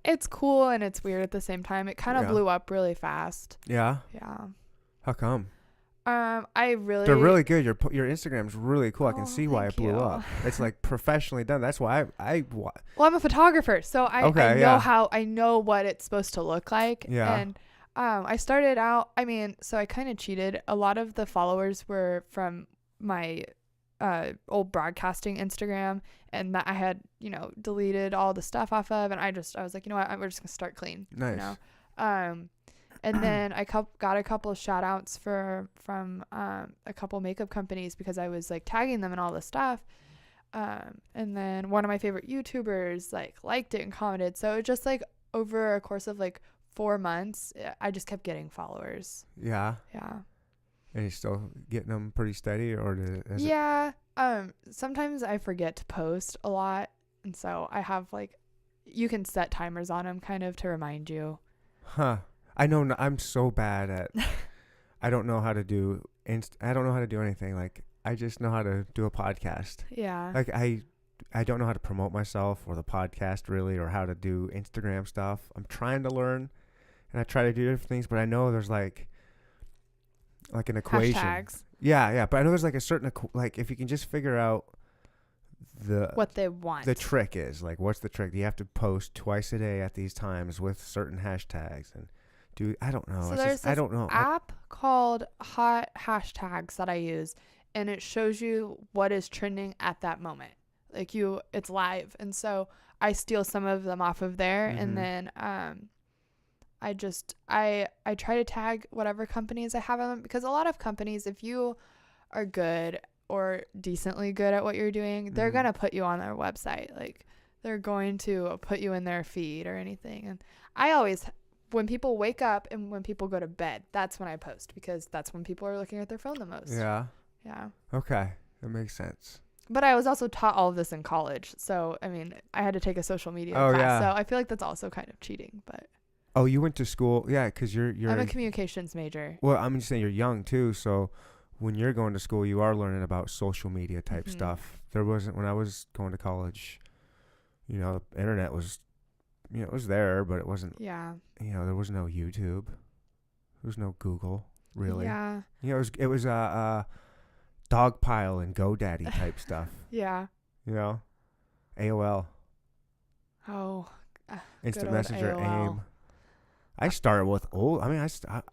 it's cool and it's weird at the same time. It kind of Yeah. blew up really fast. Yeah. Yeah. How come? I really. They're really good. Your Instagram's really cool. I can Oh, see why it thank blew you. up. It's like professionally done. That's why Well, I'm a photographer, so I Okay, know yeah. I know what it's supposed to look like. Yeah. And I started out. I mean, so I kind of cheated. A lot of the followers were from my old broadcasting Instagram, and that I had deleted all the stuff off of, and I was like, you know what, we're just gonna start clean. Nice. You know? And then I got a couple of shout outs from a couple makeup companies because I was like tagging them and all this stuff. And then one of my favorite YouTubers liked it and commented. So it just like over a course of like 4 months, I just kept getting followers. Yeah. Yeah. And you're still getting them pretty steady, or is it? Yeah. Sometimes I forget to post a lot. And so I have you can set timers on them kind of to remind you. Huh. I know. I'm so bad at. I don't know how to do. I don't know how to do anything. Like I just know how to do a podcast. Yeah. Like I don't know how to promote myself or the podcast really, or how to do Instagram stuff. I'm trying to learn, and I try to do different things, but I know there's like an equation. Hashtags. Yeah. But I know there's like a certain if you can just figure out What they want. the trick is what's the trick? You have to post twice a day at these times with certain hashtags and. I don't know. So It's there's just, I don't know. app called Hot Hashtags that I use, and it shows you what is trending at that moment. It's live, and so I steal some of them off of there, Mhm. and then I try to tag whatever companies I have on them, because a lot of companies, if you are good or decently good at what you're doing, they're Mhm. going to put you on their website. Like they're going to put you in their feed or anything. And I always, when people wake up and when people go to bed, that's when I post because that's when people are looking at their phone the most. Yeah. Yeah. Okay. That makes sense. But I was also taught all of this in college. So, I mean, I had to take a social media Oh, class. yeah. So I feel like that's also kind of cheating. But Oh, you went to school? Yeah, because you're. I'm a communications major. Well, I'm just saying you're young too. So when you're going to school, you are learning about social media type Mhm. stuff. There wasn't when I was going to college. The internet was, it was there, but it wasn't. Yeah. There was no YouTube. There was no Google, really. Yeah. It was Dogpile and GoDaddy type stuff. Yeah. AOL, Oh. Instant old Messenger, AOL. AIM. I started with old. I mean,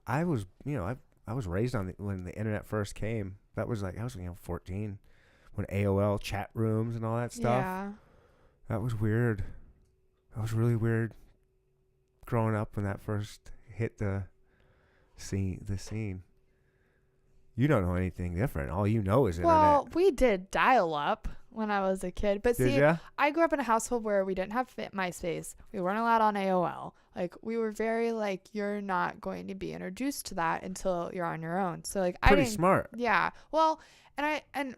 I was I was raised on when the internet first came. That was like I was 14 when AOL chat rooms and all that stuff. Yeah. That was weird. That was really weird. Growing up when that first hit the scene. You don't know anything different. All you know is Well, internet. we did dial up when I was a kid. But Did see, ya? I grew up in a household where we didn't have MySpace. We weren't allowed on AOL. Like, we were very like, you're not going to be introduced to that until you're on your own. So, like, I Pretty didn't. smart. Yeah. Well, and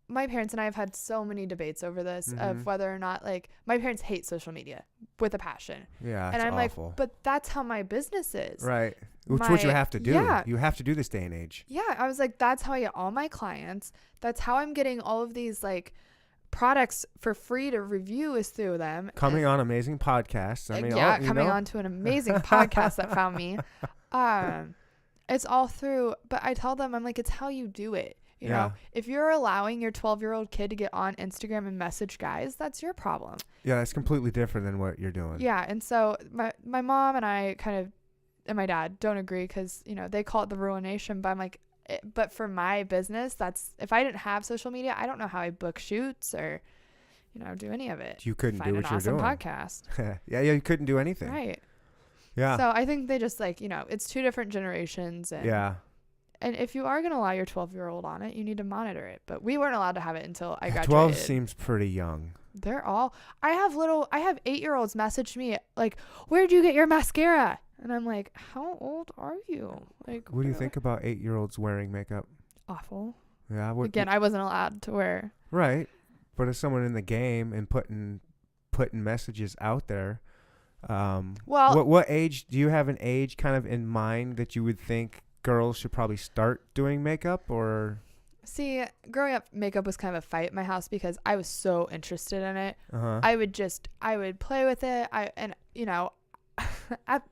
my parents and I have had so many debates over this Mhm. of whether or not, like, my parents hate social media with a passion. Yeah, And it's I'm awful. like, but that's how my business is. Right. Which what you My- have to do. yeah. You have to do this day and age. Yeah, I was like, that's how I get all my clients. That's how I'm getting all of these like products for free to review is through them. Coming on amazing podcasts. I mean, Coming on to an amazing podcast that found me. It's all through, but I tell them, I'm like, it's how you do it. You Yeah. know, if you're allowing your 12-year-old kid to get on Instagram and message guys, that's your problem. Yeah, that's completely different than what you're doing. Yeah, and so my mom and I and my dad don't agree because, they call it the ruination, but I'm like, but for my business, that's, if I didn't have social media, I don't know how I book shoots or, do any of it. You couldn't Find do an what you're awesome doing. podcast. yeah, you couldn't do anything. Right. Yeah. So I think they just like, it's two different generations. And, yeah. And if you are going to allow your 12-year-old on it, you need to monitor it. But we weren't allowed to have it until I graduated. 12 seems pretty young. I have 8-year-olds message me like, where'd you get your mascara? And I'm like, how old are you? Like, What do you think about 8-year-olds wearing makeup? Awful. Yeah. Again, I wasn't allowed to wear. Right. But as someone in the game and putting messages out there, Well, what age do you have an age kind of in mind that you would think girls should probably start doing makeup or? see, growing up, makeup was kind of a fight in my house because I was so interested in it. Uh-huh. I would play with it.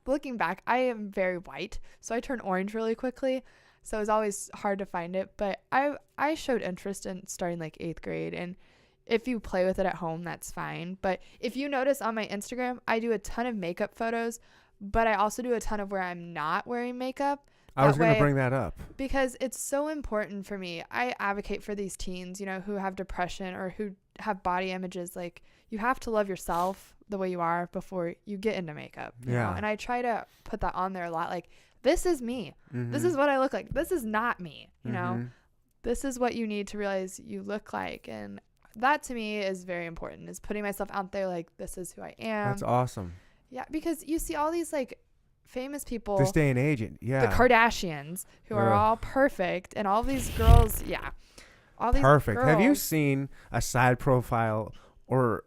Looking back, I am very white, so I turn orange really quickly. So it was always hard to find it. But I showed interest in starting like 8th grade. And if you play with it at home, that's fine. But if you notice on my Instagram, I do a ton of makeup photos, but I also do a ton of where I'm not wearing makeup. I was going to bring that up. Because it's so important for me. I advocate for these teens, who have depression or who have body images. Like, you have to love yourself the way you are before you get into makeup. You know? And I try to put that on there a lot. Like, this is me. Mm-hmm. This is what I look like. This is not me. You know, Mm-hmm. this is what you need to realize you look like. And that to me is very important, is putting myself out there. Like, this is who I am. That's awesome. Yeah. Because you see all these like famous people, This day and age, yeah. the Kardashians, who are Ugh. all perfect, and all these girls, all these Perfect. Have you girls- seen a side profile or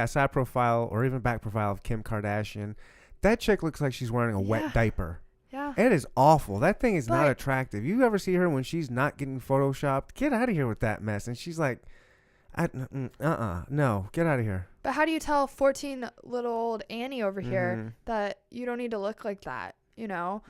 side profile or even back profile of Kim Kardashian? That chick looks like she's wearing a Yeah. wet diaper. Yeah. It is awful. That thing is not But- attractive. You ever see her when she's not getting photoshopped? Get out of here with that mess. And she's like, no, get out of here. But how do you tell 14-year-old Annie over here Mhm. that you don't need to look like that?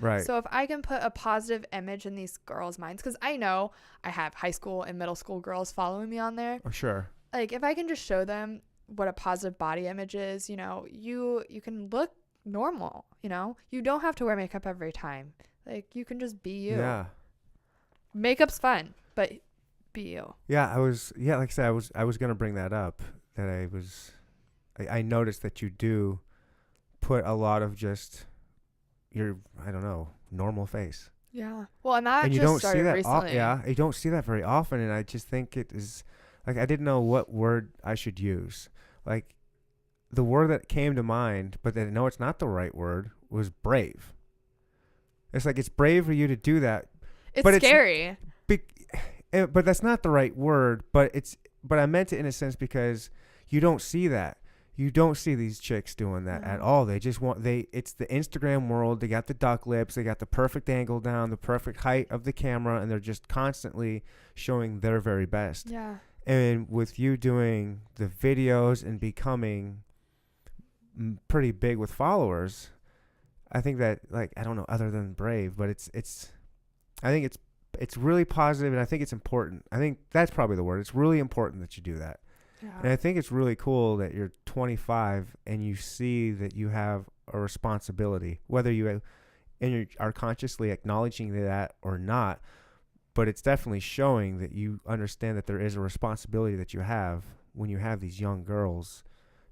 Right. So if I can put a positive image in these girls' minds, because I know I have high school and middle school girls following me on there. Oh, sure. Like, if I can just show them what a positive body image is, you can look normal. You don't have to wear makeup every time. Like, you can just be you. Yeah. Makeup's fun, but be you. Yeah, like I said, I was going to bring that up, that I noticed that you do put a lot of just your, I don't know, normal face. Yeah. Well, and that And you just don't see started that. recently. Yeah, you don't see that very often, and I just think it is like I didn't know what word I should use. Like the word that came to mind, but then no, it's not the right word. Was brave. It's like it's brave for you to do that, It's but scary. but that's not the right word. But I meant it in a sense because you don't see that. You don't see these chicks doing that at No. all. They just it's the Instagram world. They got the duck lips. They got the perfect angle down, the perfect height of the camera, and they're just constantly showing their very best. Yeah. And with you doing the videos and becoming pretty big with followers, I think that, like, I don't know, other than brave, but I think it's really positive, and I think it's important. I think that's probably the word. It's really important that you do that. And Yeah. I think it's really cool that you're 25 and you see that you have a responsibility, whether you are consciously acknowledging that or not. But it's definitely showing that you understand that there is a responsibility that you have when you have these young girls.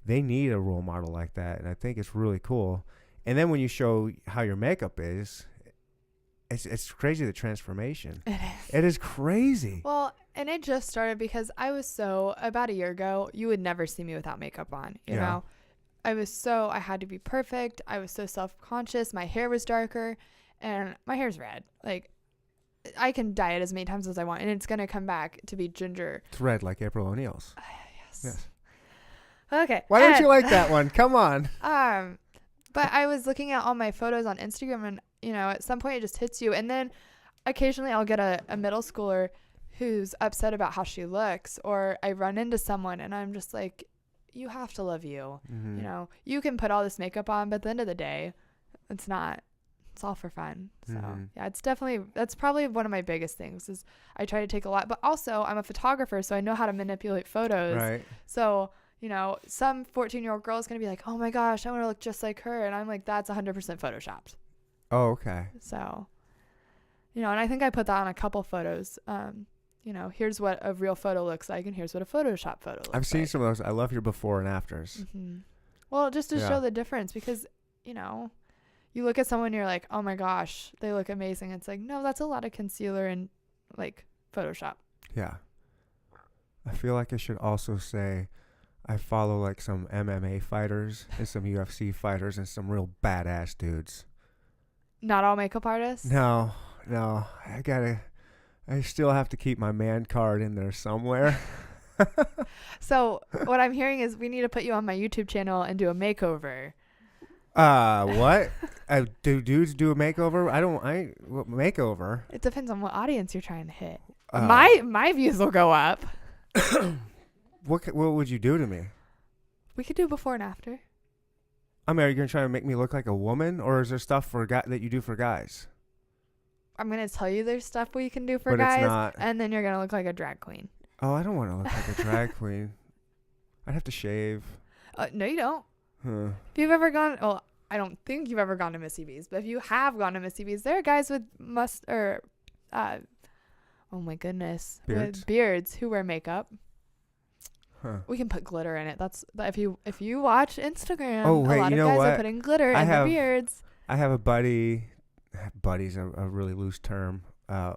They need a role model like that, and I think it's really cool. And then when you show how your makeup is, it's crazy, the transformation. It is. It is crazy. Well, and it just started because about a year ago, you would never see me without makeup on, you Yeah. know? I had to be perfect. I was so self-conscious. My hair was darker and my hair's red. Like, I can dye it as many times as I want and it's going to come back to be ginger. It's red like April O'Neil's. Yes. Yes. Okay. Why don't and- you like that one? Come on. But I was looking at all my photos on Instagram and, you know, at some point it just hits you. And then occasionally I'll get a middle schooler who's upset about how she looks, or I run into someone and I'm just like, you have to love you. Mm-hmm. You know, you can put all this makeup on, but at the end of the day, it's all for fun. So Mhm. yeah, that's probably one of my biggest things is I try to take a lot, but also I'm a photographer, so I know how to manipulate photos. Right. So, you know, some 14-year-old girl is going to be like, oh my gosh, I want to look just like her. And I'm like, that's 100% photoshopped. Oh, okay. So, you know, and I think I put that on a couple photos. You know, here's what a real photo looks like and here's what a Photoshop photo looks like. I've seen some of those. I love your before and afters. Mm-hmm. Well, just to Yeah. show the difference because, you know, you look at someone and you're like, oh my gosh, they look amazing. It's like, no, that's a lot of concealer and like Photoshop. Yeah. I feel like I should also say I follow like some MMA fighters and some UFC fighters and some real badass dudes. Not all makeup artists. No. I still have to keep my man card in there somewhere. So what I'm hearing is we need to put you on my YouTube channel and do a makeover. What? Do dudes do a makeover? What makeover? It depends on what audience you're trying to hit. Uh, My views will go up. What would you do to me? We could do before and after. I mean, are you going to try to make me look like a woman, or is there stuff for that you do for guys? I'm going to tell you there's stuff we can do for But it's guys, not. and then you're going to look like a drag queen. Oh, I don't want to look like a drag queen. I'd have to shave. No, you don't. Huh. If you've ever gone, well, I don't think you've ever gone to Missy B's, but if you have gone to Missy B's, there are guys with oh my goodness, Beards? with beards who wear makeup. Huh. We can put glitter in it. If you watch Instagram, Oh, a wait, lot you of know guys are what? putting glitter I in have- their beards. I have a buddy. Buddy's a really loose term.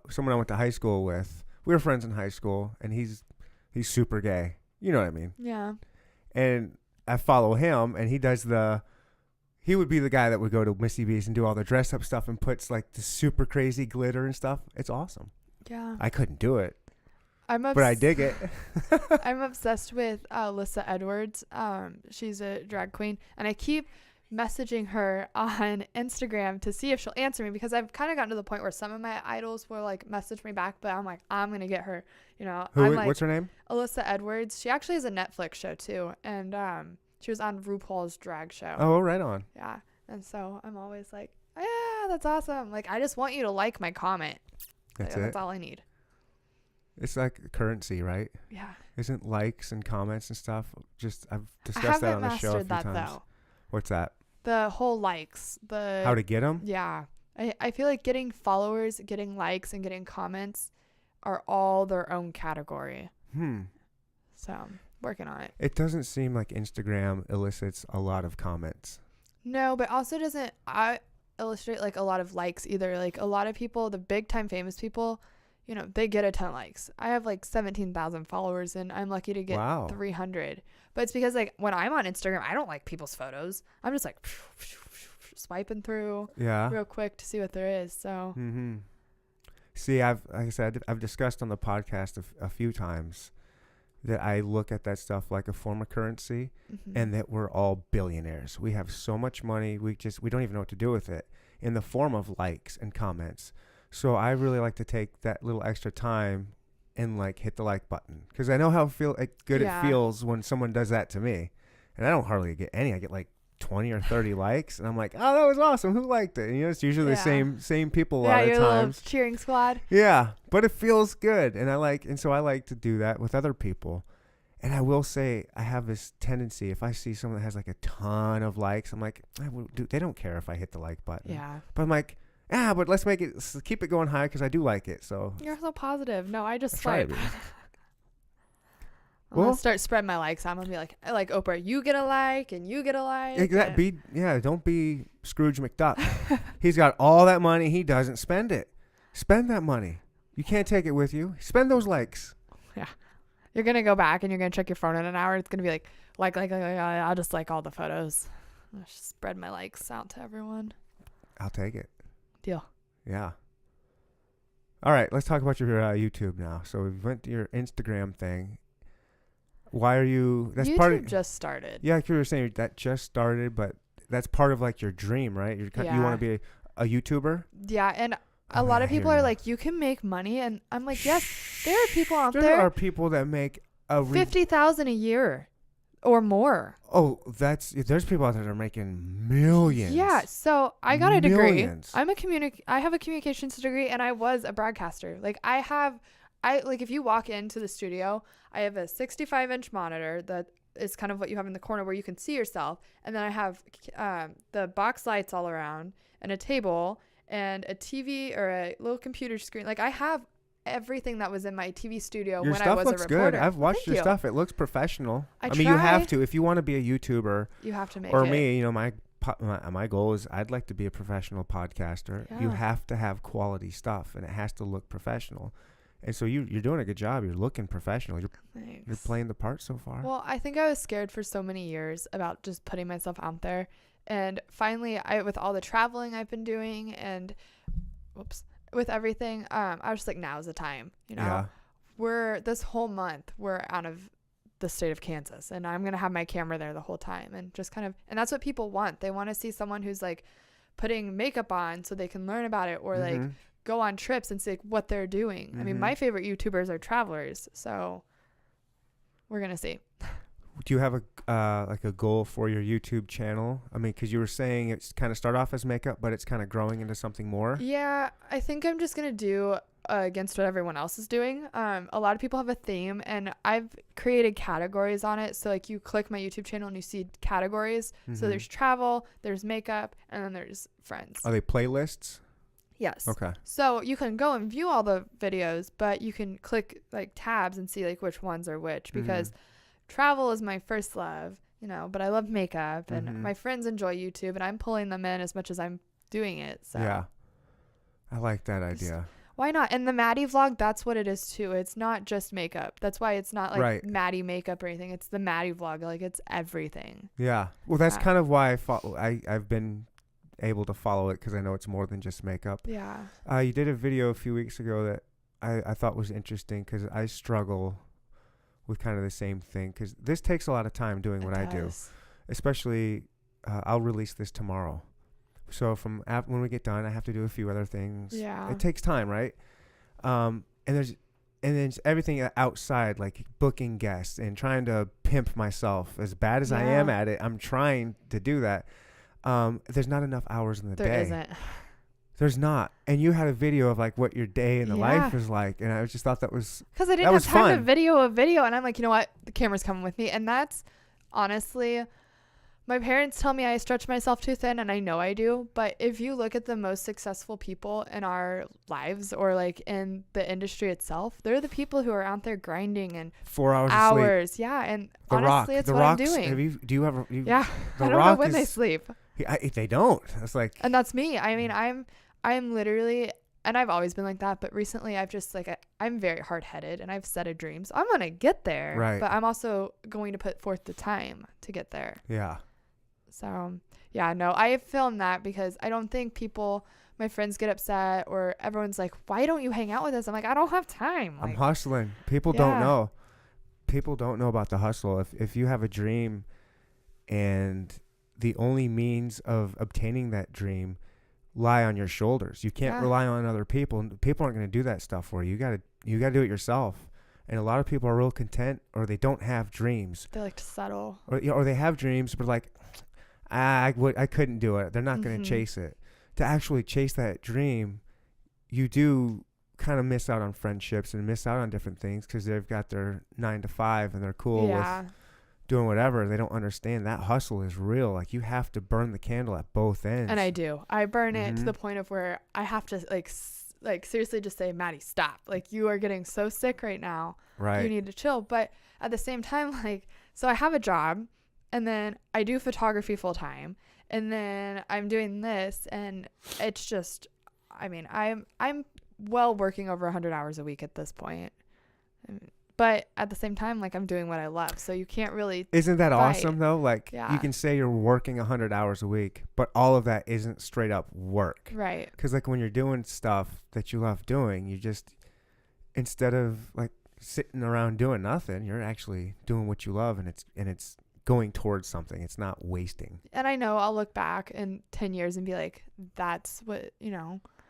Someone I went to high school with. We were friends in high school, and he's super gay. You know what I mean? Yeah. And I follow him, and he would be the guy that would go to Missy B's and do all the dress up stuff and puts like the super crazy glitter and stuff. It's awesome. Yeah. I couldn't do it, I'm but I dig it. I'm obsessed with Alyssa Edwards. She's a drag queen, and I keep messaging her on Instagram to see if she'll answer me because I've kind of gotten to the point where some of my idols will like message me back, but I'm like, I'm gonna get her. You know, I'm like, What's her name? Alyssa Edwards. She actually has a Netflix show too, and she was on RuPaul's drag show. Oh, right on. Yeah, and so I'm always like, yeah, that's awesome. Like, I just want you to like my comment. That's Like, it. That's all I need. It's like currency, right? Yeah. Isn't likes and comments and stuff? Just I've I discussed that haven't on the show a mastered few that times. though. What's that? The whole likes, How to get them? Yeah. I feel like getting followers, getting likes, and getting comments are all their own category. So I'm working on it. It doesn't seem like Instagram elicits a lot of comments. No, but also doesn't. illustrate like a lot of likes either. Like a lot of people, the big time famous people, they get a ton of likes. I have like 17,000 followers and I'm lucky to get Wow. 300. But it's because like when I'm on Instagram, I don't like people's photos. I'm just like swiping through Yeah. real quick to see what there is. So Mm-hmm. See, like I said, I've discussed on the podcast a few times that I look at that stuff like a form of currency, and that we're all billionaires. We have so much money, we don't even know what to do with it in the form of likes and comments. So I really like to take that little extra time and like hit the like button, because I know how good it feels when someone does that to me, and I don't hardly get any. I get like 20 or 30 likes, and I'm like, oh, that was awesome. Who liked it? And, it's usually the same people a lot of your times. little cheering squad. Yeah, but it feels good, and so I like to do that with other people. And I will say, I have this tendency, if I see someone that has like a ton of likes, I'm like, they don't care if I hit the like button. Yeah. But I'm like, but let's keep it going high, because I do like it. So You're so positive. No, I just try to swipe. be. I'm gonna start spreading my likes. I'm gonna be like Oprah, you get a like and you get a like. Don't be Scrooge McDuck. He's got all that money. He doesn't spend it. Spend that money. You can't take it with you. Spend those likes. Yeah. You're gonna go back and you're gonna check your phone in an hour. It's gonna be like, I'll just like all the photos. I'll just spread my likes out to everyone. I'll take it. Deal. Yeah. All right, let's talk about your YouTube now. So we went to your Instagram thing. Why are you? That's YouTube part of, just started. Yeah, like you were saying, that just started, but that's part of like your dream, right? You want to be a YouTuber. Yeah, and a lot of people are like, you can make money, and I'm like, yes, there are people out there. There are people that make $50,000 a year or more. Oh, there's people out there that are making millions. Yeah, so I got a degree. Millions. I have a communications degree, and I was a broadcaster. Like if you walk into the studio, I have a 65-inch monitor that is kind of what you have in the corner where you can see yourself, and then I have the box lights all around and a table and a TV or a little computer screen. Like I have everything that was in my TV studio your when stuff I was looks a reporter. good. I've watched your you. stuff. It looks professional. I mean, you have try. to. If you want to be a YouTuber, You have to make or it. me, my goal is I'd like to be a professional podcaster. Yeah. You have to have quality stuff, and it has to look professional. And so you're doing a good job. You're looking professional. You're playing the part so far. Well, I think I was scared for so many years about just putting myself out there. And finally, with all the traveling I've been doing and with everything, I was just like, now's the time. Yeah. This whole month, we're out of the state of Kansas, and I'm going to have my camera there the whole time. And just and that's what people want. They want to see someone who's like putting makeup on so they can learn about it, or like go on trips and see what they're doing. I mean, my favorite YouTubers are travelers, so we're gonna see. Do you have a goal for your YouTube channel? I mean, because you were saying it's kind of start off as makeup, but it's kind of growing into something more. Yeah, I think I'm just gonna do against what everyone else is doing. A lot of people have a theme, and I've created categories on it. So like you click my YouTube channel and you see categories. So there's travel, there's makeup, and then there's friends. Are they playlists? Yes. Okay. So you can go and view all the videos, but you can click like tabs and see like which ones are which, because travel is my first love, but I love makeup, and my friends enjoy YouTube, and I'm pulling them in as much as I'm doing it. So yeah, I like that idea. Why not? And the Madi vlog, that's what it is too. It's not just makeup. That's why it's not like Madi makeup or anything. It's the Madi vlog. Like it's everything. Yeah. Well, that's kind of why I've been able to follow it, because I know it's more than just makeup. Yeah. You did a video a few weeks ago that I thought was interesting, because I struggle with kind of the same thing, because this takes a lot of time doing what I do. Especially, I'll release this tomorrow. So when we get done, I have to do a few other things. Yeah. It takes time, right? And then everything outside, like booking guests and trying to pimp myself. As bad as I am at it, I'm trying to do that. There's not enough hours in the day. There isn't. There's not. And you had a video of like what your day in the life is like, and I just thought that was because I didn't have time to video a video, and I'm like, you know what, the camera's coming with me. And that's honestly, my parents tell me I stretch myself too thin, and I know I do. But if you look at the most successful people in our lives, or like in the industry itself, they're the people who are out there grinding and 4 hours of sleep. Yeah, and The honestly, Rock. it's The what Rock's, I'm doing. Do you have? Yeah, The I don't Rock know when they sleep. They don't. It's like, And that's me. I mean, I'm literally, and I've always been like that, but recently I've just like, I'm very hard-headed and I've set a dream. So I'm going to get there. Right. But I'm also going to put forth the time to get there. yeah. So, yeah, no, I filmed that because I don't think my friends get upset or everyone's like, why don't you hang out with us? I'm like, I don't have time. I'm Like, hustling. People don't Yeah. know. People don't know about the hustle. If you have a dream and the only means of obtaining that dream lie on your shoulders, you can't Yeah. rely on other people. People aren't going to do that stuff for you. You got to do it yourself. And a lot of people are real content, or they don't have dreams, they like to settle. or they have dreams but like, I couldn't do it. They're not going to Mhm. chase it. To actually chase that dream, you do kind of miss out on friendships and miss out on different things because they've got their 9 to 5 and they're cool Yeah. with doing whatever. They don't understand that hustle is real. Like, you have to burn the candle at both ends. And I do. I burn it to Mhm. the point of where I have to like seriously just say, Maddie, stop. Like, you are getting so sick right now. Right. You need to chill. But at the same time, like, so I have a job and then I do photography full time and then I'm doing this and it's just, I mean, I'm well working over 100 hours a week at this point. But at the same time, like, I'm doing what I love. So you can't really, Isn't that Right. awesome though? Like, Yeah. you can say you're working 100 hours a week, but all of that isn't straight up work. right. Because like when you're doing stuff that you love doing, you just, instead of like sitting around doing nothing, you're actually doing what you love, and it's going towards something. It's not wasting. And I know I'll look back in 10 years and be like, that's what,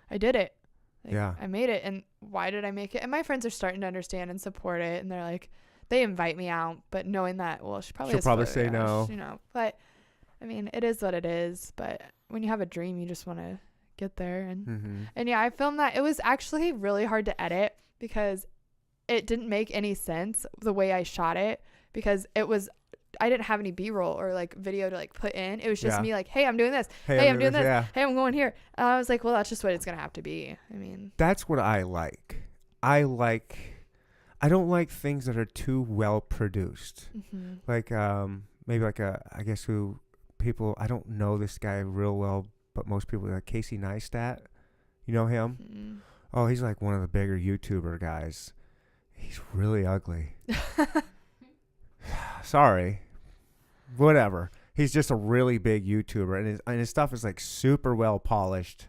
I did it. Like, Yeah. I made it. And why did I make it? And my friends are starting to understand and support it. And they're like, they invite me out, but knowing that, well, she'll probably say no. But I mean, it is what it is. But when you have a dream, you just want to get there. Mm-hmm. And yeah, I filmed that. It was actually really hard to edit because it didn't make any sense the way I shot it, because I didn't have any B-roll or like video to like put in. It was just Yeah. me like, hey, I'm doing this. Hey, I'm doing this. Yeah. Hey, I'm going here. And I was like, well, that's just what it's going to have to be. I mean, That's what I like. I don't like things that are too well produced. mhm. Like maybe like I guess I don't know this guy real well, but most people like Casey Neistat. You know him? Mhm. Oh, he's like one of the bigger YouTuber guys. He's really ugly. Sorry. Whatever. He's just a really big YouTuber, and his stuff is like super well polished.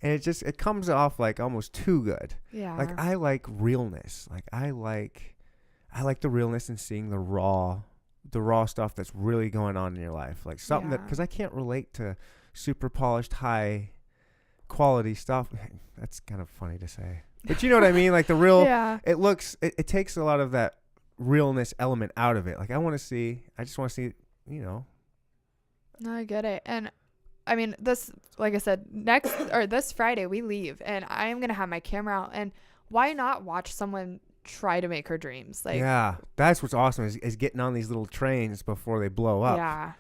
And it comes off like almost too good. Yeah. Like, I like realness. Like, I like the realness and seeing the raw stuff that's really going on in your life. Like something Yeah. because I can't relate to super polished, high quality stuff. That's kind of funny to say, but you know what I mean? Like the real, Yeah. it takes a lot of that realness element out of it. Like, I just want to see, No, I get it. And I mean, like I said, this Friday we leave and I am going to have my camera out, and why not watch someone try to make her dreams? Like, yeah, that's what's awesome is getting on these little trains before they blow up. yeah.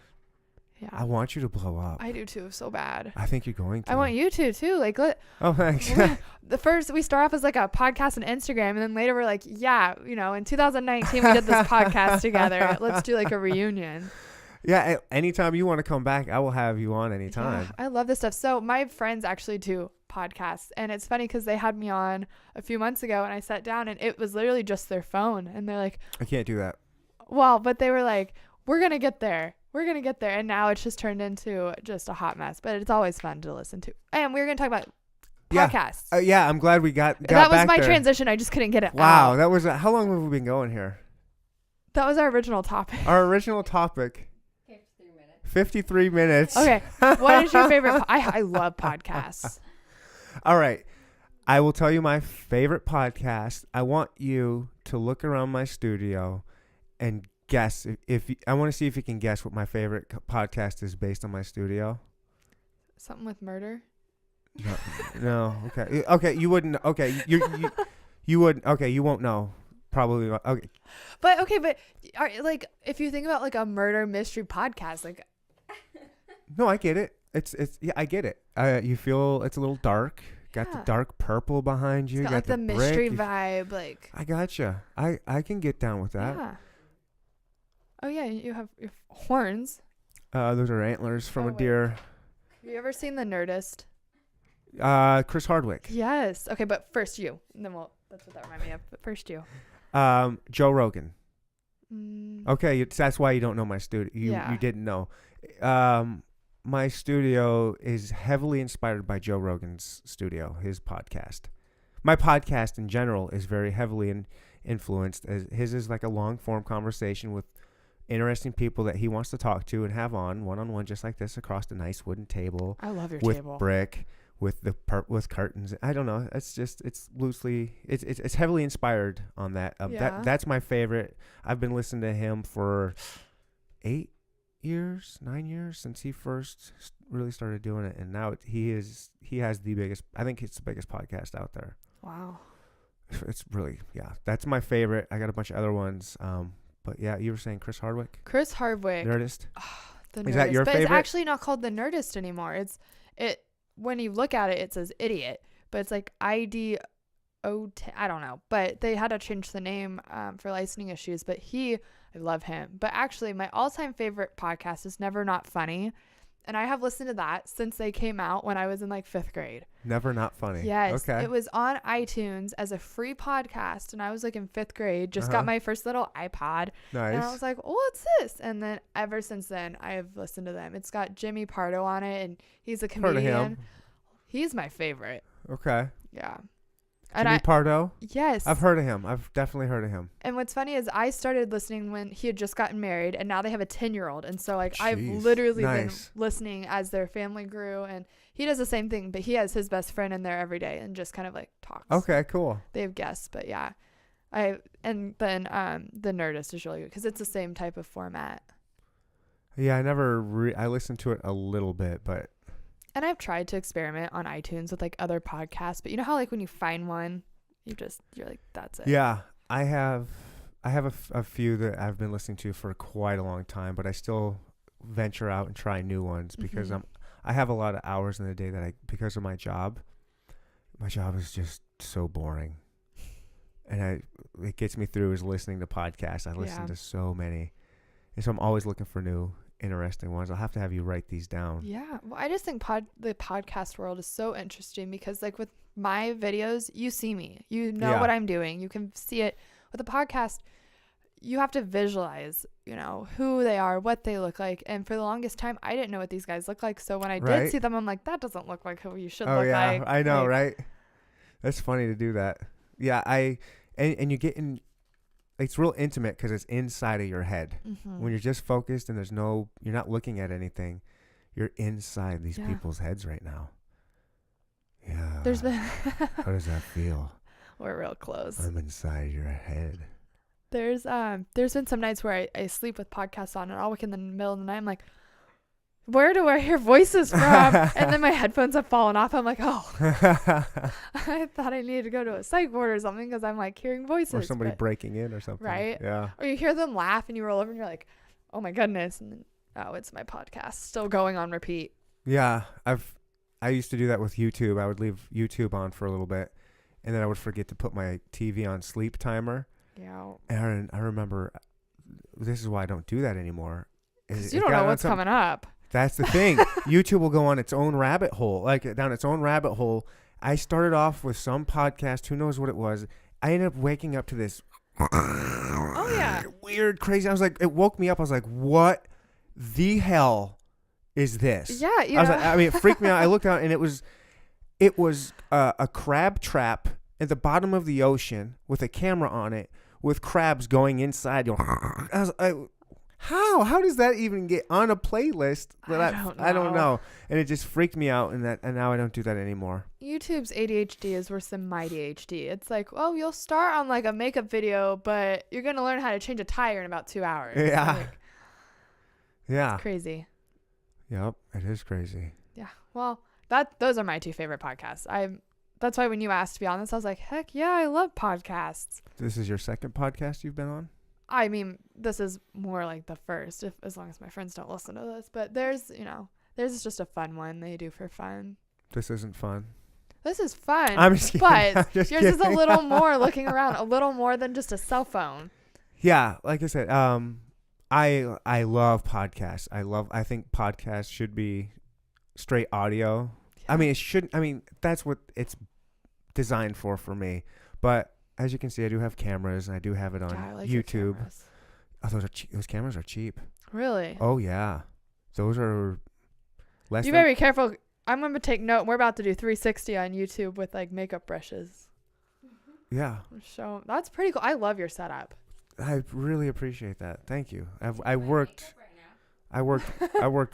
Yeah. I want you to blow up. I do too, so bad. I think you're going to. I want you to too. Like, Oh, thanks. we start off as like a podcast on Instagram, and then later we're like, yeah, in 2019 we did this podcast together. Let's do like a reunion. Yeah, anytime you want to come back, I will have you on anytime. Yeah, I love this stuff. So my friends actually do podcasts, and it's funny because they had me on a few months ago, and I sat down, and it was literally just their phone, and they're like, I can't do that. well, but they were like, we're gonna get there. We're going to get there. And now it's just turned into just a hot mess, but it's always fun to listen to. And we're going to talk about podcasts. Yeah, I'm glad we got that was back my there. transition. I just couldn't get it Wow, out. that was how long have we been going here? That was our original topic. Our original topic. 53 minutes. Okay. What is your favorite? I love podcasts. All right. I will tell you my favorite podcast. I want you to look around my studio and guess I want to see if you can guess what my favorite podcast is based on my studio. Something with murder? No. Okay. You wouldn't. Okay. You wouldn't. Okay. You won't know. Probably. Okay. But like, if you think about like a murder mystery podcast, like. No, I get it. It's yeah, I get it. You feel it's a little dark. Got the dark purple behind you. It's got like the brick. mystery vibe. Like. I gotcha. I can get down with that. Yeah. Oh yeah, you have your horns. Those are antlers from Oh, a wait. deer. Have you ever seen The Nerdist? Chris Hardwick. Yes. Okay, but first you. And then that's what that reminded me of. But first you. Joe Rogan. Mm, Okay, that's why you don't know my studio. Yeah. You didn't know. My studio is heavily inspired by Joe Rogan's studio, his podcast. My podcast in general is very heavily influenced. As his is like a long form conversation with interesting people that he wants to talk to and have on one-on-one, just like this, across a nice wooden table I love your with table. brick, with with curtains. I don't know. It's loosely. It's heavily inspired on that. Yeah. That's my favorite. I've been listening to him for 9 years since he first really started doing it, and now he has the biggest. I think it's the biggest podcast out there. Wow. It's really, yeah. That's my favorite. I got a bunch of other ones. But yeah, you were saying Chris Hardwick, Chris Hardwick. Nerdist. The Is that Nerdist. your but favorite? It's actually not called The Nerdist anymore. It when you look at it, it says idiot, but it's like IDO. I don't know, but they had to change the name for licensing issues. But I love him. But actually, my all-time favorite podcast is Never Not Funny, and I have listened to that since they came out when I was in like 5th grade. Never Not Funny. Yes, Okay. it was on iTunes as a free podcast, and I was like in 5th grade. Just got my first little iPod. Nice. And I was like, oh, what's this? And then ever since then, I have listened to them. It's got Jimmy Pardo on it, and he's a Heard of comedian. him. He's my favorite. Okay. Yeah. And Jimmy Pardo. yes. I've heard of him. I've definitely heard of him. And what's funny is I started listening when he had just gotten married, and now they have a 10-year-old. And so, like, I've Jeez. literally Nice. been listening as their family grew. And he does the same thing, but he has his best friend in there every day and just kind of, like, talks. Okay, cool. They have guests, but yeah. And then The Nerdist is really good because it's the same type of format. Yeah, I listened to it a little bit, but And I've tried to experiment on iTunes with like other podcasts, but you know how like when you find one, you're like, that's it. yeah, I have a few that I've been listening to for quite a long time, but I still venture out and try new ones because I have a lot of hours in the day that because of my job is just so boring. And it gets me through is listening to podcasts. I listen to so many. And so I'm always looking for new interesting ones. I'll have to have you write these down. Yeah. Well, I just think the podcast world is so interesting because like with my videos, you see me. You know what I'm doing. You can see it. With a podcast, you have to visualize, who they are, what they look like. And for the longest time, I didn't know what these guys look like. So when I did see them, I'm like, that doesn't look like who you should look like. I know, like, right? That's funny to do that. Yeah, and you get in. It's real intimate because it's inside of your head. Mm-hmm. When you're just focused and you're not looking at anything. You're inside these people's heads right now. Yeah. There's been. How does that feel? We're real close. I'm inside your head. There's been some nights where I sleep with podcasts on and I'll wake in the middle of the night. I'm like, where do I hear voices from? And then my headphones have fallen off. I'm like, oh, I thought I needed to go to a psych ward or something because I'm like hearing voices. Or somebody breaking in or something. Right? Yeah. Or you hear them laugh and you roll over and you're like, oh my goodness. And then, oh, it's my podcast still going on repeat. Yeah. I used to do that with YouTube. I would leave YouTube on for a little bit and then I would forget to put my TV on sleep timer. Yeah. And I remember this is why I don't do that anymore. Because you don't know what's coming up. That's the thing. YouTube will go on its own rabbit hole, like down its own rabbit hole. I started off with some podcast. Who knows what it was? I ended up waking up to this weird, crazy. I was like, it woke me up. I was like, what the hell is this? Yeah. It freaked me out. I looked out and it was a crab trap at the bottom of the ocean with a camera on it with crabs going inside. How does that even get on a playlist that I don't know? And it just freaked me out, and now I don't do that anymore. YouTube's ADHD is worse than my ADHD. It's like, well, you'll start on like a makeup video, but you're gonna learn how to change a tire in about 2 hours. Yeah. Yeah. It's crazy. Yep, it is crazy. Yeah. Well, those are my two favorite podcasts. That's why when you asked to be on this, I was like, heck yeah, I love podcasts. This is your second podcast you've been on? I mean, this is more like the first, as long as my friends don't listen to this. But there's is just a fun one they do for fun. This isn't fun. This is fun. I'm just kidding. But yours kidding. is a little more looking around, a little more than just a cell phone. Yeah, like I said, I love podcasts. I think podcasts should be straight audio. I mean, it shouldn't. I mean, that's what it's designed for me. But as you can see, I do have cameras, and I do have it on Yeah, I like your YouTube. cameras. Oh, those cameras are cheap. Really? Oh yeah, those are less. You than, better be careful. I'm gonna take note. We're about to do 360 on YouTube with like makeup brushes. Yeah, So that's pretty cool. I love your setup. I really appreciate that. Thank you. I worked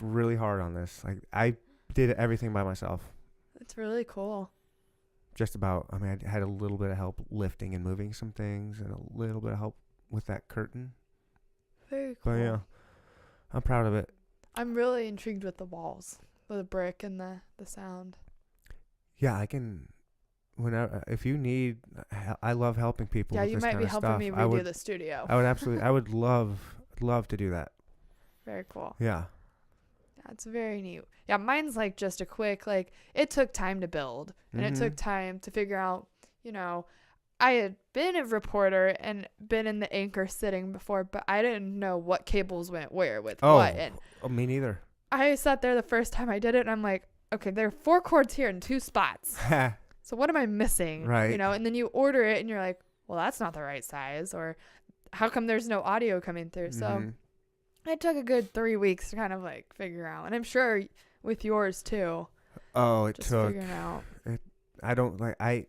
really hard on this. Like I did everything by myself. It's really cool. Just about. I mean, I had a little bit of help lifting and moving some things, and a little bit of help with that curtain. Very cool. But yeah, I'm proud of it. I'm really intrigued with the walls, with the brick and the sound. Yeah, I can. Whenever, if you need, I love helping people. Yeah, with you this might kind be of helping stuff. me I redo would, the studio. I would absolutely. I would love to do that. Very cool. Yeah. That's very neat. Yeah, mine's like just a quick, like, it took time to build and it took time to figure out, you know, I had been a reporter and been in the anchor sitting before, but I didn't know what cables went where with what. And Me neither. I sat there the first time I did it and I'm like, okay, there are 4 cords here in 2 spots. So what am I missing? Right. You know, and then you order it and you're like, well, that's not the right size, or how come there's no audio coming through? So it took a good 3 weeks to kind of like figure out. And I'm sure with yours too. Oh, it just took. figuring out. I don't like. I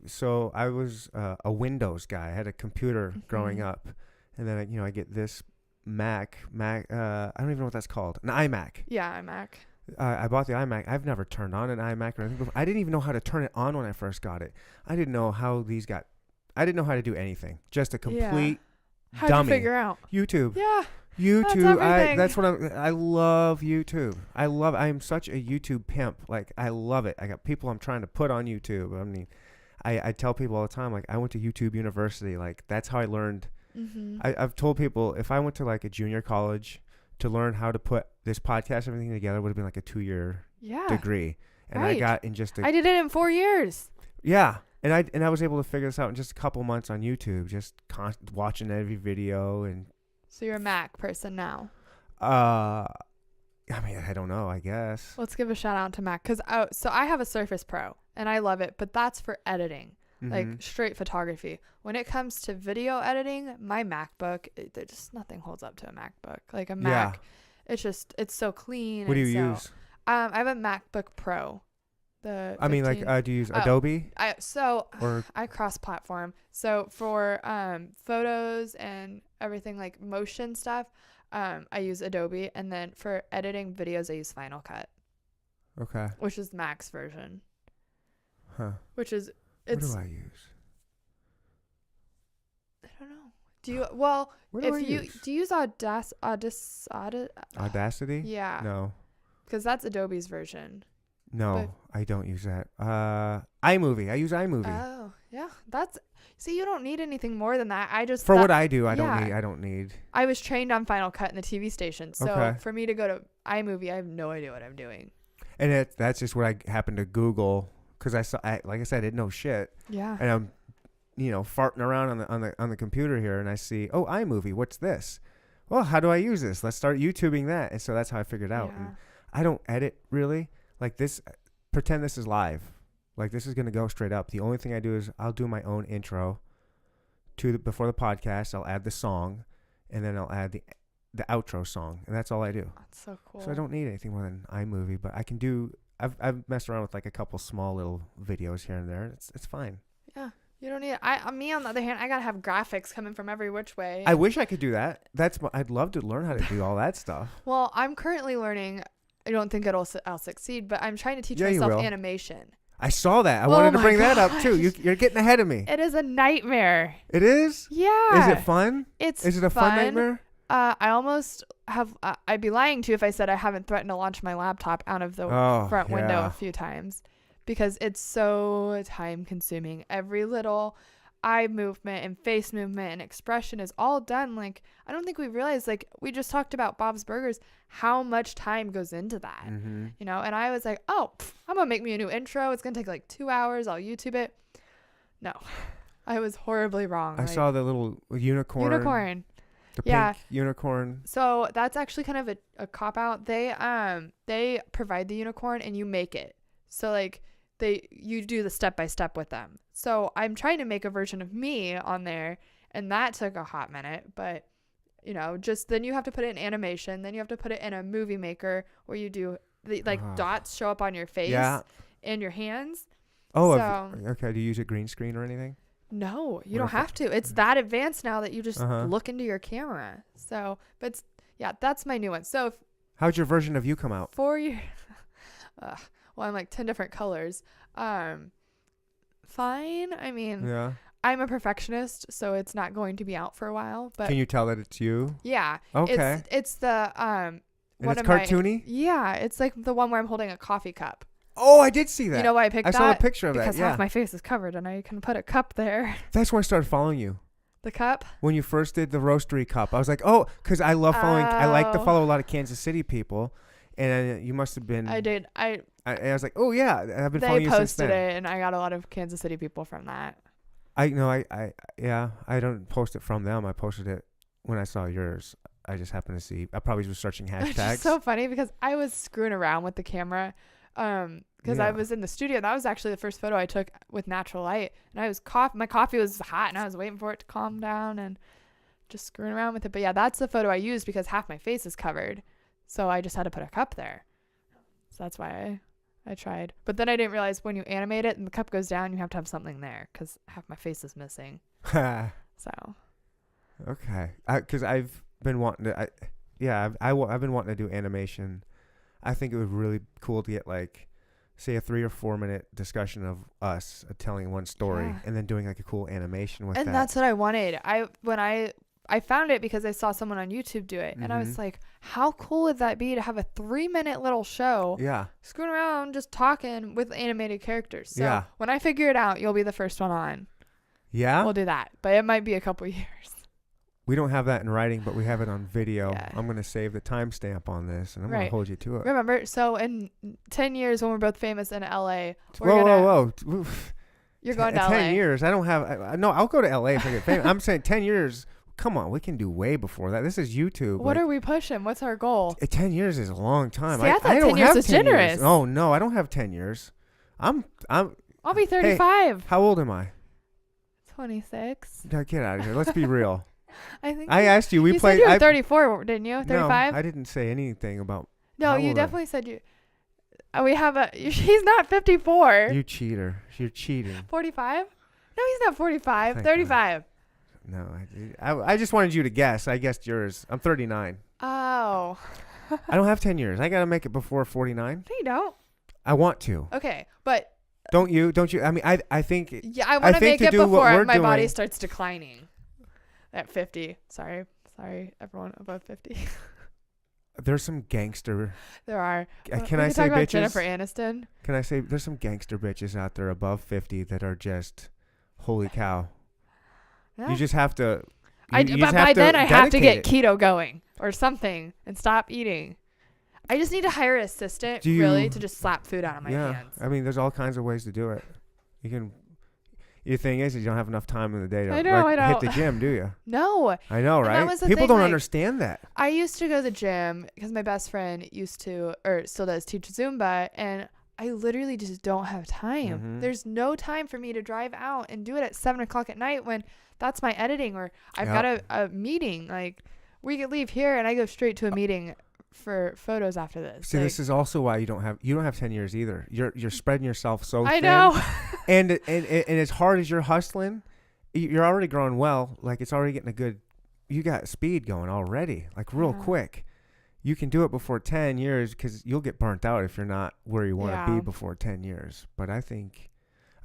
was a Windows guy. I had a computer growing up, and then I get this Mac. I don't even know what that's called. An iMac. Yeah, iMac. I bought the iMac. I've never turned on an iMac or anything before. I didn't even know how to turn it on when I first got it. I didn't know how I didn't know how to do anything. Just a complete How'd dummy. you figure out? YouTube. Yeah. YouTube. everything. That's what I love YouTube. I'm such a YouTube pimp. Like I love it. I got people I'm trying to put on YouTube. I mean, I tell people all the time, like I went to YouTube University. Like that's how I learned. I've told people if I went to like a junior college to learn how to put this podcast, everything together, would have been like a 2-year degree. And I got in just I did it in 4 years. Yeah. And I was able to figure this out in just a couple months on YouTube, just watching every video. And So you're a Mac person now. I mean, I don't know, I guess. Let's give a shout out to Mac. So I have a Surface Pro and I love it, but that's for editing, like straight photography. When it comes to video editing, my MacBook, just nothing holds up to a MacBook. Like a Mac, it's so clean. What do you use? I have a MacBook Pro. The 15. I mean, like, do you use Adobe? I cross-platform. So for photos and everything like motion stuff, I use Adobe, and then for editing videos, I use Final Cut. Okay. Which is Mac's version. Huh. What do I use? I don't know. Do you? Well, What if do I you use? do you use Audacity? Yeah. No. Because that's Adobe's version. No, I don't use that. iMovie. I use iMovie. Oh, yeah. See, you don't need anything more than that. For what I do, I don't need. I was trained on Final Cut in the TV station, so Okay. for me to go to iMovie, I have no idea what I'm doing. And that's just what I happened to Google because like I said, I didn't know shit. Yeah. And I'm, farting around on the computer here, and I see, oh, iMovie. What's this? Well, how do I use this? Let's start YouTubing that. And so that's how I figured out. Yeah. And I don't edit really. Like this, pretend this is live. Like this is gonna go straight up. The only thing I do is I'll do my own intro before the podcast. I'll add the song, and then I'll add the outro song, and that's all I do. That's so cool. So I don't need anything more than iMovie, but I can do. I've messed around with like a couple small little videos here and there. It's fine. Yeah, you don't need. Me on the other hand, I gotta have graphics coming from every which way. I wish I could do that. I'd love to learn how to do all that stuff. Well, I'm currently learning. I don't think I'll succeed, but I'm trying to teach Yeah, you myself will. animation. I saw that. I wanted to my bring that up too. gosh. You're getting ahead of me. It is a nightmare. It is? Yeah. Is it fun? Is it a fun nightmare? I almost have. I'd be lying to you if I said I haven't threatened to launch my laptop out of the front window a few times, because it's so time consuming. Every little eye movement and face movement and expression is all done. Like, I don't think we realize, like, we just talked about Bob's Burgers, how much time goes into that, and I was like, I'm gonna make me a new intro. It's gonna take like 2 hours. I'll YouTube it. No, I was horribly wrong. I saw the little unicorn. The Yeah. pink unicorn. So that's actually kind of a cop out. They provide the unicorn and you make it. So like you do the step by step with them. So I'm trying to make a version of me on there, and that took a hot minute, but just then you have to put it in animation, then you have to put it in a movie maker where you do the dots show up on your face and your hands. Oh, so, okay. Do you use a green screen or anything? No, you don't have to. It's that advanced now that you just Uh-huh. look into your camera. So, but that's my new one. So How'd your version of you come out? 4 years. Well, I'm like 10 different colors. Fine. I mean, Yeah. I'm a perfectionist, so it's not going to be out for a while. But Can you tell that it's you? yeah, Okay. it's the And one it's of cartoony? yeah, it's like the one where I'm holding a coffee cup. Oh, I did see that. You know why I picked I that? saw a picture of because that. Yeah. half my face is covered, and I can put a cup there. That's when I started following you. The cup. When you first did the roastery cup, I was like, oh, because I love following. I like to Oh. follow a lot of Kansas City people, and you must have been. I did. I was like, oh yeah, I've been They following you since posted then. it, and I got a lot of Kansas City people from that. I don't post it from them. I posted it when I saw yours. I just happened to see. I probably was searching It's hashtags. just so funny because I was screwing around with the camera, because I Yeah. was in the studio. That was actually the first photo I took with natural light, and I was my coffee was hot, and I was waiting for it to calm down and just screwing around with it. But yeah, that's the photo I used because half my face is covered, so I just had to put a cup there. So that's why I tried. But then I didn't realize when you animate it and the cup goes down, you have to have something there because half my face is missing. So Okay, because I've been wanting to. I've been wanting to do animation. I think it would be really cool to get like, say, a 3 or 4 minute discussion of us telling one story, Yeah. and then doing like a cool animation with and that. that's what I wanted. When I found it because I saw someone on YouTube do it, and I was Mhm. like, how cool would that be to have a 3-minute little show Yeah. screwing around just talking with animated characters. So Yeah. when I figure it out, you'll be the first one on. Yeah. We'll do that, but it might be a couple years. We don't have that in writing, but we have it on video. Yeah. I'm gonna save the timestamp on this, and I'm gonna Right. hold you to it. Remember, so in 10 years when we're both famous in LA, Whoa. you're going to LA. 10 years. I don't have. No, I'll go to LA if I get famous. I'm saying 10 years. Come on, we can do way before that. This is YouTube. What are we pushing? What's our goal? 10 years is a long time. See, I thought 10 don't years have was 10 generous. Years. Oh no, I don't have 10 years. I'm. I'll be 35. How old am I? 26. No, get out of here. Let's be real. I think I asked you. We you played. said you were 34, didn't you? 35? No, I didn't say anything about. No, how you old I- definitely said you. We have he's not 54. You cheater. You're cheating. 45? No, he's not 45. Thank 35. No, I just wanted you to guess. I guessed yours. I'm 39. Oh. I don't have 10 years. I gotta make it before 49. No, you don't. I want to. Okay, but Don't you? Don't you? I mean, I think. yeah, I want to think make to it do what before we're my body doing- starts declining. At 50. Sorry, everyone above 50. There's some gangster. There are. Can we I can say talk about bitches? Jennifer Aniston. Can I say there's some gangster bitches out there above 50 that are just, holy cow. Yeah. You just have to. But by then I have to get keto going or something and stop eating. I just need to hire an assistant really to just slap food out of my hands. I mean, there's all kinds of ways to do it. You can. Your thing is you don't have enough time in the day to I know. hit the gym, do you? No. I know, And that right? was the People thing, don't like, understand that. I used to go to the gym because my best friend used to, or still does, teach Zumba, and I literally just don't have time. Mhm. There's no time for me to drive out and do it at 7 o'clock at night when that's my editing, or I've got a meeting. Like, we could leave here and I go straight to a meeting for photos after this. See, like, this is also why you don't have 10 years either. You're spreading yourself so I thin. know. and as hard as you're hustling, you're already growing well. Like, it's already getting you got speed going already, like real Yeah. quick. You can do it before 10 years because you'll get burnt out if you're not where you want to Yeah. be before 10 years. But I think,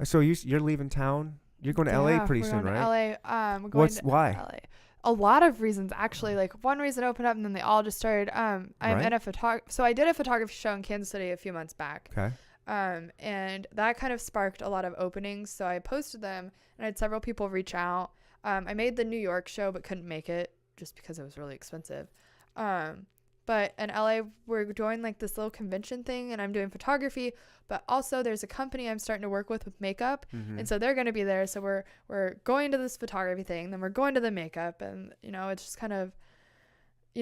so you're leaving town. You're going to LA pretty we're soon, going to right? LA. We're going to Why? LA. A lot of reasons, actually. Like, one reason opened up and then they all just started. I'm Right. in a so I did a photography show in Kansas City a few months back. Okay. And that kind of sparked a lot of openings. So I posted them and I had several people reach out. I made the New York show but couldn't make it just because it was really expensive. But in LA, we're doing like this little convention thing, and I'm doing photography. But also, there's a company I'm starting to work with makeup, and so they're going to be there. So we're going to this photography thing, then we're going to the makeup, and it's just kind of,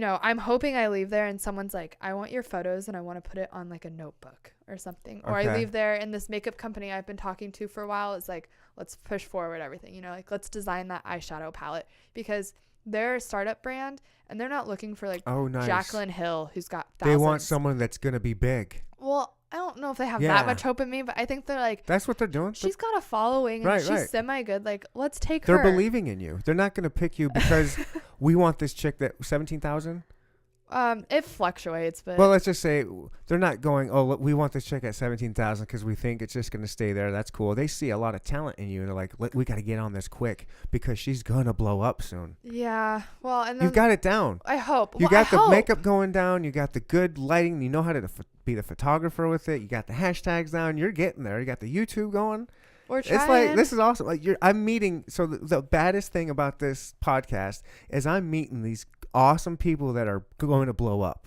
I'm hoping I leave there and someone's like, I want your photos and I want to put it on like a notebook or something. Or I leave there and this makeup company I've been talking to for a while is like, let's push forward everything, like let's design that eyeshadow palette, because they're a startup brand and they're not looking for like nice. Jaclyn Hill who's got thousands. They want someone that's going to be big. Well, I don't know if they have that much hope in me, but I think they're like, that's what they're doing. She's got a following and she's semi-good. Like, let's take her. They're believing in you. They're not going to pick you because we want this chick that 17,000. It fluctuates, but well, let's just say they're not going, oh, look, we want this chick at 17,000 because we think it's just going to stay there. That's cool. They see a lot of talent in you, and they're like, we got to get on this quick because she's going to blow up soon. Yeah. Well, and then you've got it down. I hope. You got the makeup going down. You got the good lighting. You know how to be the photographer with it. You got the hashtags down. You're getting there. You got the YouTube going. We're trying. It's like, this is awesome. Like I'm meeting. So the baddest thing about this podcast is I'm meeting these awesome people that are going to blow up.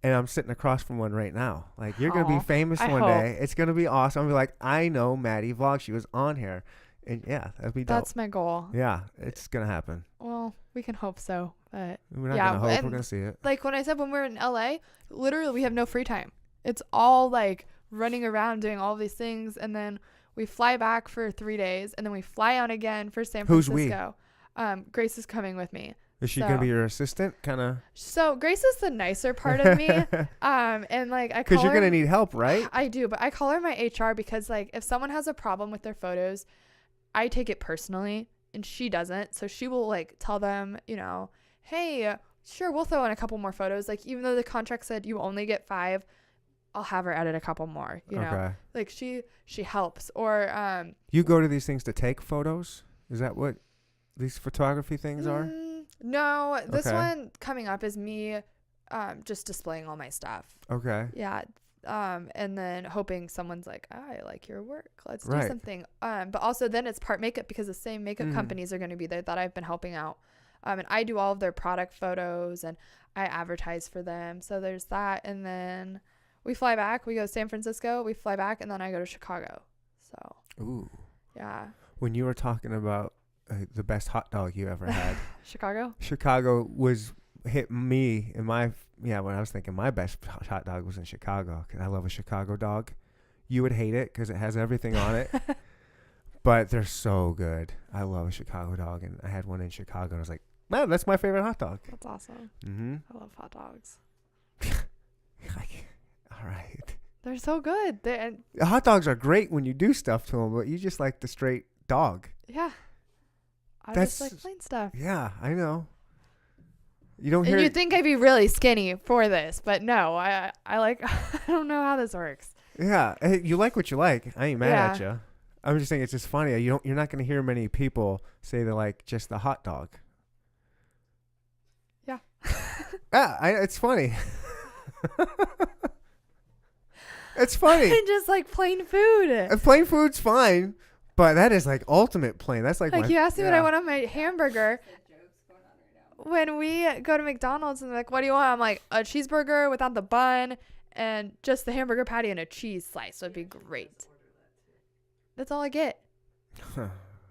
And I'm sitting across from one right now. Like, you're going to be famous one day. It's going to be awesome. I'll be like, I know Maddie Vlog. She was on here. And yeah, that'd be dope. That's my goal. Yeah, it's going to happen. Well, we can hope so. But we're not going to hope. We're going to see it. Like when I said when we were in LA, literally we have no free time. It's all like running around doing all these things. And then we fly back for 3 days. And then we fly out again for San Francisco. Who's we? Grace is coming with me. Is she gonna be your assistant, kind of? So Grace is the nicer part of me, and like I call because you're gonna need help, right? I do, but I call her my HR because like if someone has a problem with their photos, I take it personally, and she doesn't. So she will like tell them, hey, sure, we'll throw in a couple more photos. Like even though the contract said you only get 5, I'll have her edit a couple more. Okay. Like she helps. Or you go to these things to take photos? Is that what these photography things are? No, this one coming up is me just displaying all my stuff. Okay. Yeah. And then hoping someone's like, I like your work. Let's do something. But also then it's part makeup because the same makeup companies are going to be there that I've been helping out. And I do all of their product photos and I advertise for them. So there's that. And then we fly back. We go to San Francisco. We fly back. And then I go to Chicago. So. Ooh. Yeah. When you were talking about the best hot dog you ever had. Chicago was hit me in my, when I was thinking my best hot dog was in Chicago because I love a Chicago dog. You would hate it because it has everything on it. But they're so good. I love a Chicago dog, and I had one in Chicago, and I was like, man, that's my favorite hot dog. That's awesome. Mm-hmm. I love hot dogs. All right. They're so good. Hot dogs are great when you do stuff to them, but you just like the straight dog. Yeah. I just like plain stuff. Yeah, I know. You don't hear. And you'd think I'd be really skinny for this, but no, I like. I don't know how this works. Yeah, you like what you like. I ain't mad at you. I'm just saying it's just funny. You're not going to hear many people say they like just the hot dog. Yeah. It's funny. It's funny. And just like plain food. Plain food's fine. But that is like ultimate plain. That's like you asked me what I want on my hamburger. When we go to McDonald's and they're like, what do you want? I'm like, a cheeseburger without the bun and just the hamburger patty and a cheese slice would be great. That's all I get.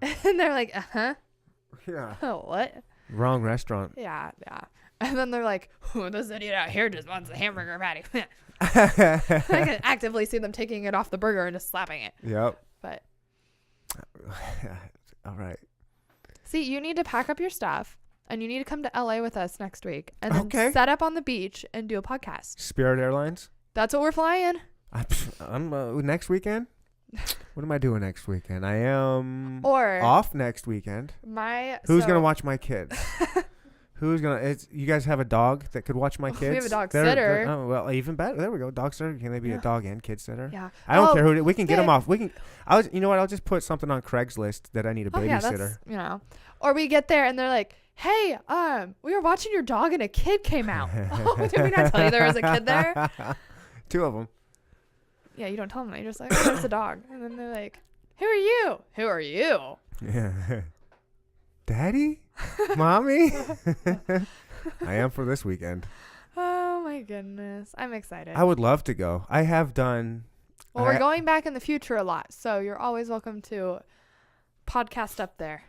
And they're like, uh-huh. Yeah. What? Wrong restaurant. Yeah. And then they're like, this idiot out here just wants the hamburger patty. I can actively see them taking it off the burger and just slapping it. Yep. But. All right. See, you need to pack up your stuff and you need to come to LA with us next week and then set up on the beach and do a podcast. Spirit Airlines? That's what we're flying. I'm next weekend? What am I doing next weekend? I am off next weekend. Who's going to watch my kids? You guys have a dog that could watch my kids? We have a dog sitter. Oh, well, even better. There we go. Dog sitter. Can they be a dog and kid sitter? Yeah. I don't care who. We can get them off. You know what? I'll just put something on Craigslist that I need a babysitter. Yeah, or we get there and they're like, hey, we were watching your dog and a kid came out. Did we not tell you there was a kid there? 2 of them. Yeah, you don't tell them that. You're just like, there's a dog. And then they're like, who are you? Who are you? Yeah. Daddy? Mommy? I am for this weekend. Oh my my goodness. I'm excited. I would love to go. I have done. Well, we're going back in the future a lot, so you're always welcome to podcast up there.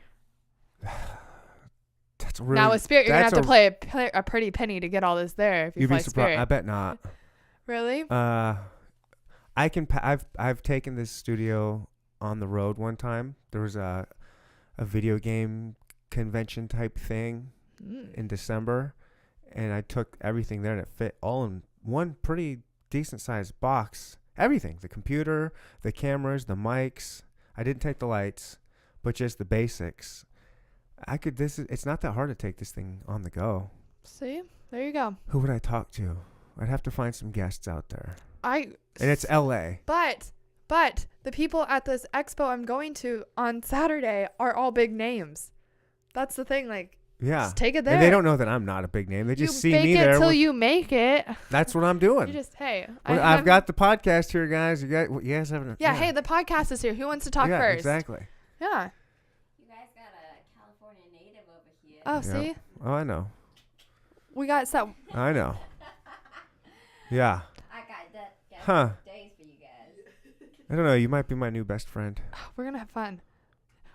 That's really. Now with Spirit, you're gonna that's have to play a pretty penny to get all this there. If you You'd fly be surprised. Spirit, I bet not. really? I can. I've taken this studio on the road one time. There was a video game convention type thing in December, and I took everything there, and it fit all in one pretty decent sized box. Everything: the computer, the cameras, the mics. I didn't take the lights, but just the basics. It's not that hard to take this thing on the go. See, there you go. Who would I talk to? I'd have to find some guests out there. And it's LA. But the people at this expo I'm going to on Saturday are all big names. That's the thing. Like, Yeah. just take it there. And they don't know that I'm not a big name. They just see me fake it there. till you make it. That's what I'm doing. You just, hey. I've got the podcast here, guys. You guys haven't. Yeah, hey, the podcast is here. Who wants to talk first? Exactly. Yeah. You guys got a California native over here. Oh, Yeah. see? Oh, I know. We got some. I know. Yeah. I got that. Huh. Days for you guys. I don't know. You might be my new best friend. We're going to have fun.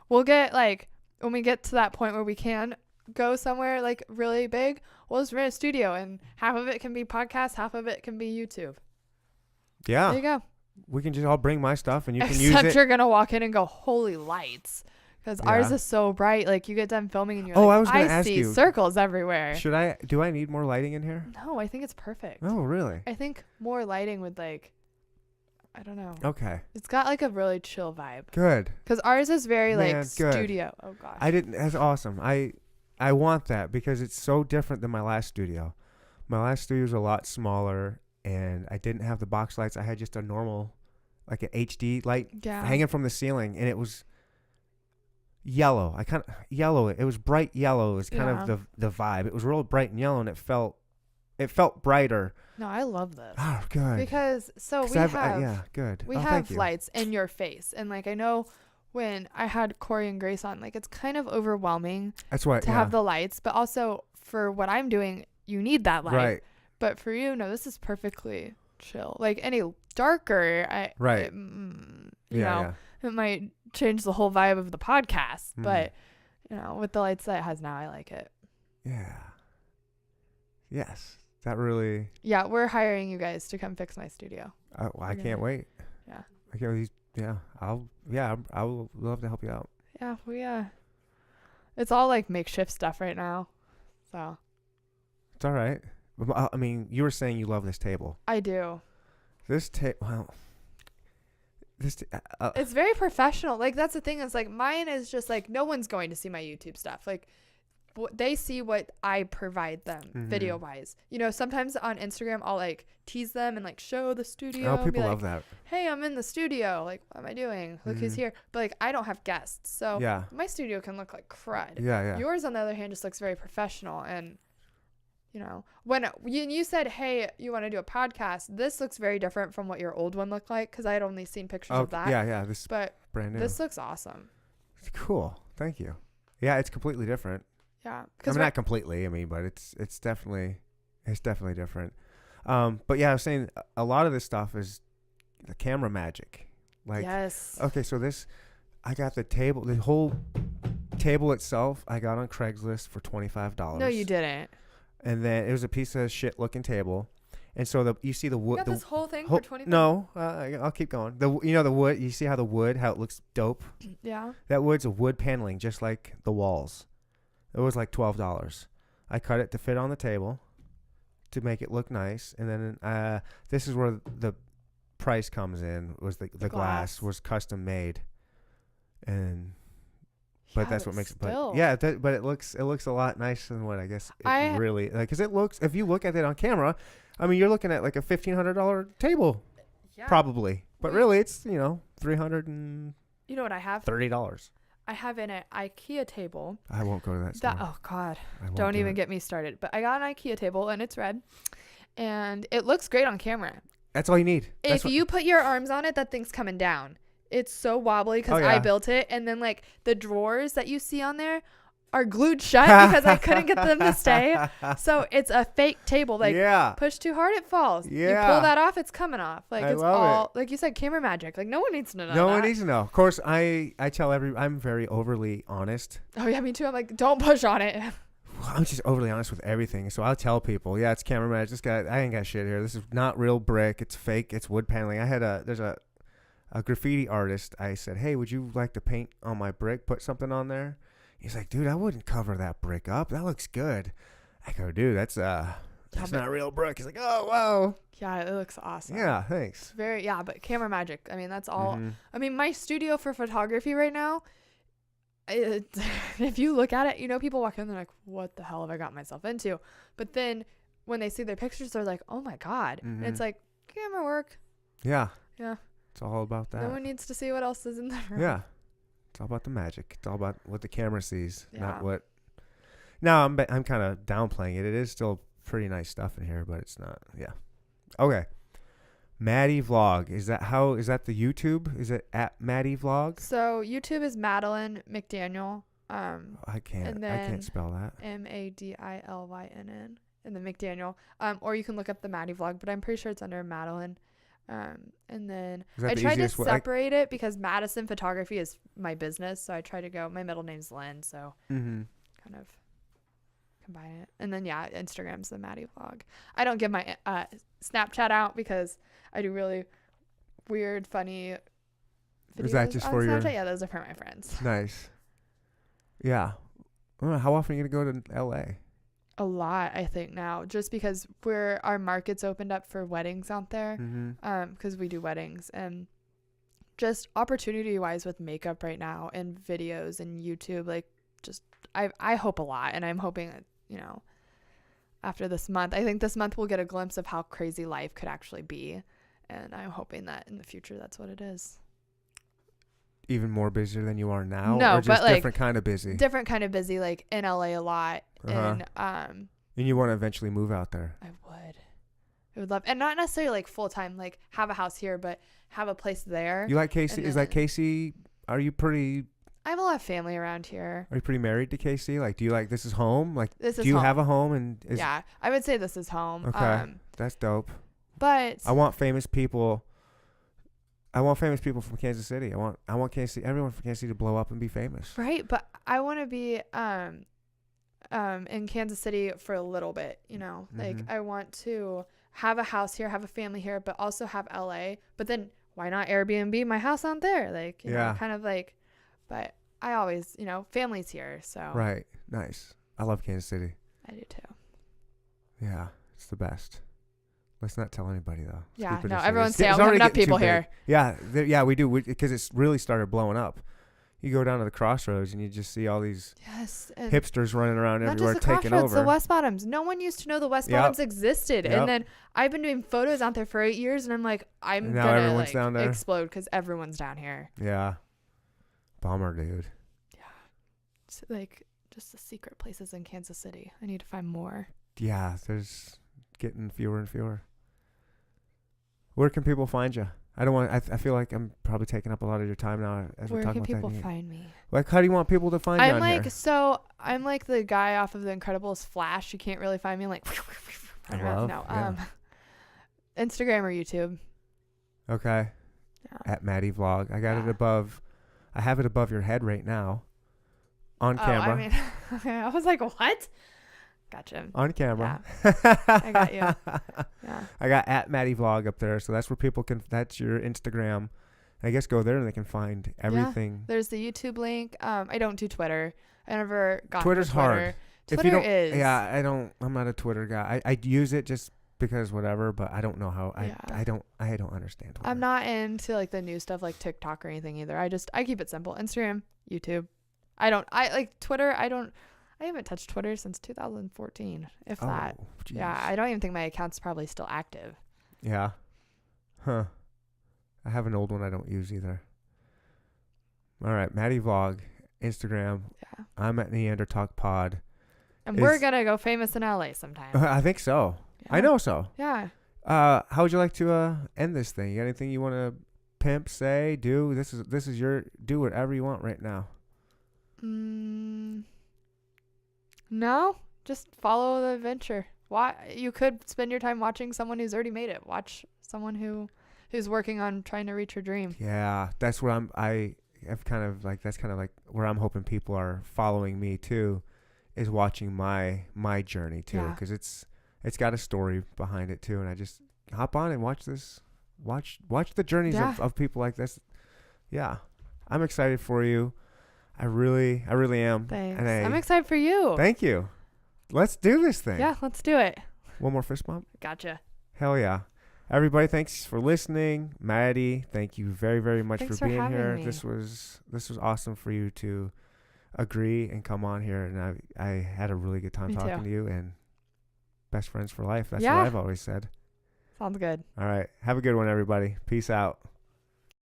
We'll get, like, when we get to that point where we can go somewhere, like, really big, we'll just rent a studio, and half of it can be podcast, half of it can be YouTube. Yeah. There you go. We can just all bring my stuff, and you can use Except it. you're going to walk in and go, holy lights. Because ours Yeah. is so bright. Like, you get done filming and you're Oh, like, I was gonna ask see you. circles everywhere. Do I need more lighting in here? No, I think it's perfect. Oh, really? I think more lighting would, like, I don't know. Okay. It's got, like, a really chill vibe. Good. Because ours is very, Man, like, good. studio. Oh, gosh. That's awesome. I want that because it's so different than my last studio. My last studio was a lot smaller, and I didn't have the box lights. I had just a normal, like an HD light hanging from the ceiling, and it was yellow. It was bright yellow. It was kind of the vibe. It was real bright and yellow, and it felt brighter. No, I love this. Oh, good. Because, so we I've- have, yeah, good. we Oh, have thank you. lights in your face. And, like, I know when I had Corey and Grace on, like, it's kind of overwhelming That's what. to have the lights. But also, for what I'm doing, you need that light. Right. But for you, no, this is perfectly chill. Like, any darker, Right. you know, it might change the whole vibe of the podcast. But, you know, with the lights that it has now, I like it. Yeah. Yes. That really. Yeah, we're hiring you guys to come fix my studio. I can't wait. Yeah. I can't wait. Yeah. I will love to help you out. Yeah, it's all like makeshift stuff right now. So It's all right. I mean, you were saying you love this table. I do. This table. Well. It's very professional. Like, that's the thing. Is like mine is just like no one's going to see my YouTube stuff. Like, they see what I provide them video wise. You know, sometimes on Instagram I'll like tease them and like show the studio. Oh, and people be love like, that. Hey, I'm in the studio. Like, what am I doing? Look who's here. But like, I don't have guests, so Yeah. my studio can look like crud. Yeah. Yours, on the other hand, just looks very professional. And, you know, when you said, hey, you want to do a podcast, this looks very different from what your old one looked like, because I had only seen pictures of that. Yeah. This is But brand new. this looks awesome. It's cool. Thank you. Yeah, it's completely different. Yeah. I Because mean, not completely. I mean, but it's definitely different. But yeah, I was saying a lot of this stuff is the camera magic. Like, yes. okay, so I got the whole table itself. I got on Craigslist for $25. No, you didn't. And then it was a piece of shit looking table. And so you see the wood. You got this whole thing for $25? No, I'll keep going. The wood. You see how how it looks dope. Yeah. That wood's a wood paneling, just like the walls. It was like $12. I cut it to fit on the table to make it look nice. And then this is where the price comes in. Was the glass was custom made. But that's what makes it. But yeah, but it looks a lot nicer than what I guess it really like. Because it looks, if you look at it on camera, I mean, you're looking at like a $1,500 table, probably. But really, it's $330. You know what I have? I have an IKEA table. I won't go to that store. Oh God! I won't Don't do even it. get me started. But I got an IKEA table and it's red, and it looks great on camera. That's all you need. If you put your arms on it, that thing's coming down. It's so wobbly because I built it, and then like the drawers that you see on there are glued shut because I couldn't get them to stay. So it's a fake table. Like yeah. push too hard, it falls. You Yeah. pull that off, it's coming off. Like I it's love all like you said, camera magic. Like no one needs to know No that. one needs to know. Of course, I tell I'm very overly honest. Oh yeah, me too. I'm like, don't push on it. I'm just overly honest with everything. So I'll tell people, yeah, it's camera magic. This guy, I ain't got shit here. This is not real brick. It's fake. It's wood paneling. There's a graffiti artist. I said, hey, would you like to paint on my brick? Put something on there. He's like, dude, I wouldn't cover that brick up. That looks good. I go, dude, that's not real brick. He's like, oh, wow. Yeah, it looks awesome. Yeah, thanks. But camera magic. I mean, that's all. Mm-hmm. I mean, my studio for photography right now, if you look at it, people walk in, they're like, what the hell have I got myself into? But then when they see their pictures, they're like, oh my God. Mm-hmm. And it's like, camera work. Yeah. Yeah. It's all about that. No one needs to see what else is in the room. Yeah. It's all about the magic. It's all about what the camera sees, Yeah. not what. Now I'm kind of downplaying it. It is still pretty nice stuff in here, but it's not. Yeah. Okay. Madi Vlog. Is that the YouTube? Is it at Madi Vlog? So YouTube is Madilynn McDaniel. I can't spell that. Madilynn and then McDaniel. Or you can look up the Madi Vlog, but I'm pretty sure it's under Madilynn. And then I tried to separate it because Madison Photography is my business, so I try to go. My middle name's Lynn, so kind of combine it. And then Instagram's the Madi Vlog. I don't give my Snapchat out because I do really weird, funny videos. Is that just on for Snapchat? your? Yeah, those are for my friends. Nice. Yeah. How often are you gonna go to LA? A lot, I think now, just because our market's opened up for weddings out there. Because we do weddings, and just opportunity wise with makeup right now and videos and YouTube, like just I hope a lot, and I'm hoping that after this month, I think this month we'll get a glimpse of how crazy life could actually be, and I'm hoping that in the future that's what it is. Even more busier than you are now? No, or just but like different kind of busy. Different kind of busy, like in LA a lot, and And you want to eventually move out there? I would love, and not necessarily like full time, like have a house here, but have a place there. You like Casey? Is that Casey? Are you pretty? I have a lot of family around here. Are you pretty married to Casey? Like, do you like this is home? Like, This is do you home. have a home? And Yeah, I would say this is home. Okay, that's dope. But I want famous people. I want famous people from Kansas City. I want everyone from Kansas City to blow up and be famous. right, but I want to be in Kansas City for a little bit, like I want to have a house here, have a family here, but also have LA. But then why not Airbnb my house out there? Like, you know, kind of like, but I always, family's here. So Right. Nice. I love Kansas City. I do too. Yeah. It's the best. Let's not tell anybody though. Let's Yeah. keep it No, a everyone secret. say It's we have already enough getting people too big. here. Yeah. We do. Because it's really started blowing up. You go down to the crossroads and you just see all these Yes. And hipsters running around not everywhere just the taking Crossroads, over. the West Bottoms. No one used to know the West Yep. Bottoms existed. Yep. And then I've been doing photos out there for 8 years, and I'm like, I'm And now gonna everyone's down there. explode because everyone's down here. Yeah. Bummer, dude. It's like just the secret places in Kansas City. I need to find more. Yeah, there's getting fewer and fewer. Where can people find you? I don't want. I feel like I'm probably taking up a lot of your time now as Where we're talking can about people that. find me? Like, how do you want people to find you I'm on like here? I'm like the guy off of The Incredibles Flash. You can't really find me like I love, no. yeah. Instagram or YouTube. Okay. Yeah. At Madi Vlog. I got it Yeah. above. I have it above your head right now. On camera. I mean, I was like, what? Gotcha. On camera. I got you. Yeah. I got at Madi Vlog up there, so that's where people can. That's your Instagram. I guess go there and they can find everything. There's the YouTube link. I don't do Twitter. I never got Twitter's Twitter. hard. Twitter if you don't, is. Yeah, I don't. I'm not a Twitter guy. I use it just because whatever, but I don't know how. I don't understand Twitter. I'm not into like the new stuff like TikTok or anything either. I keep it simple. Instagram, YouTube. I like Twitter. I haven't touched Twitter since 2014, if that. Geez. Yeah, I don't even think my account's probably still active. Yeah. Huh. I have an old one I don't use either. All right, Madi Vlog, Instagram. Yeah. I'm at Neandertalk Pod. And we're going to go famous in LA sometime. I think so. Yeah. I know so. Yeah. How would you like to end this thing? You got anything you want to pimp, say, do? This is your do whatever you want right now. No, just follow the adventure. Why you could spend your time watching someone who's already made it. Watch someone who's working on trying to reach your dream. Yeah, that's what I have kind of like, that's kind of like where I'm hoping people are following me too, is watching my journey too, Yeah. because it's got a story behind it too, and I just hop on and watch the journeys Yeah. of people like this. Yeah, I'm excited for you. I really am. Thanks. And I'm excited for you. Thank you. Let's do this thing. Yeah, let's do it. One more fist bump. Gotcha. Hell yeah. Everybody, thanks for listening. Maddie, thank you very, very much Thanks for for being having here. me. This was awesome for you to agree and come on here, and I had a really good time Me talking too. to you, and best friends for life. That's Yeah. what I've always said. Sounds good. All right. Have a good one, everybody. Peace out.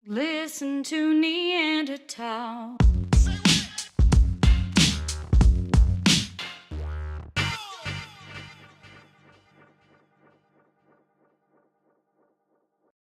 Listen to Neanderthal.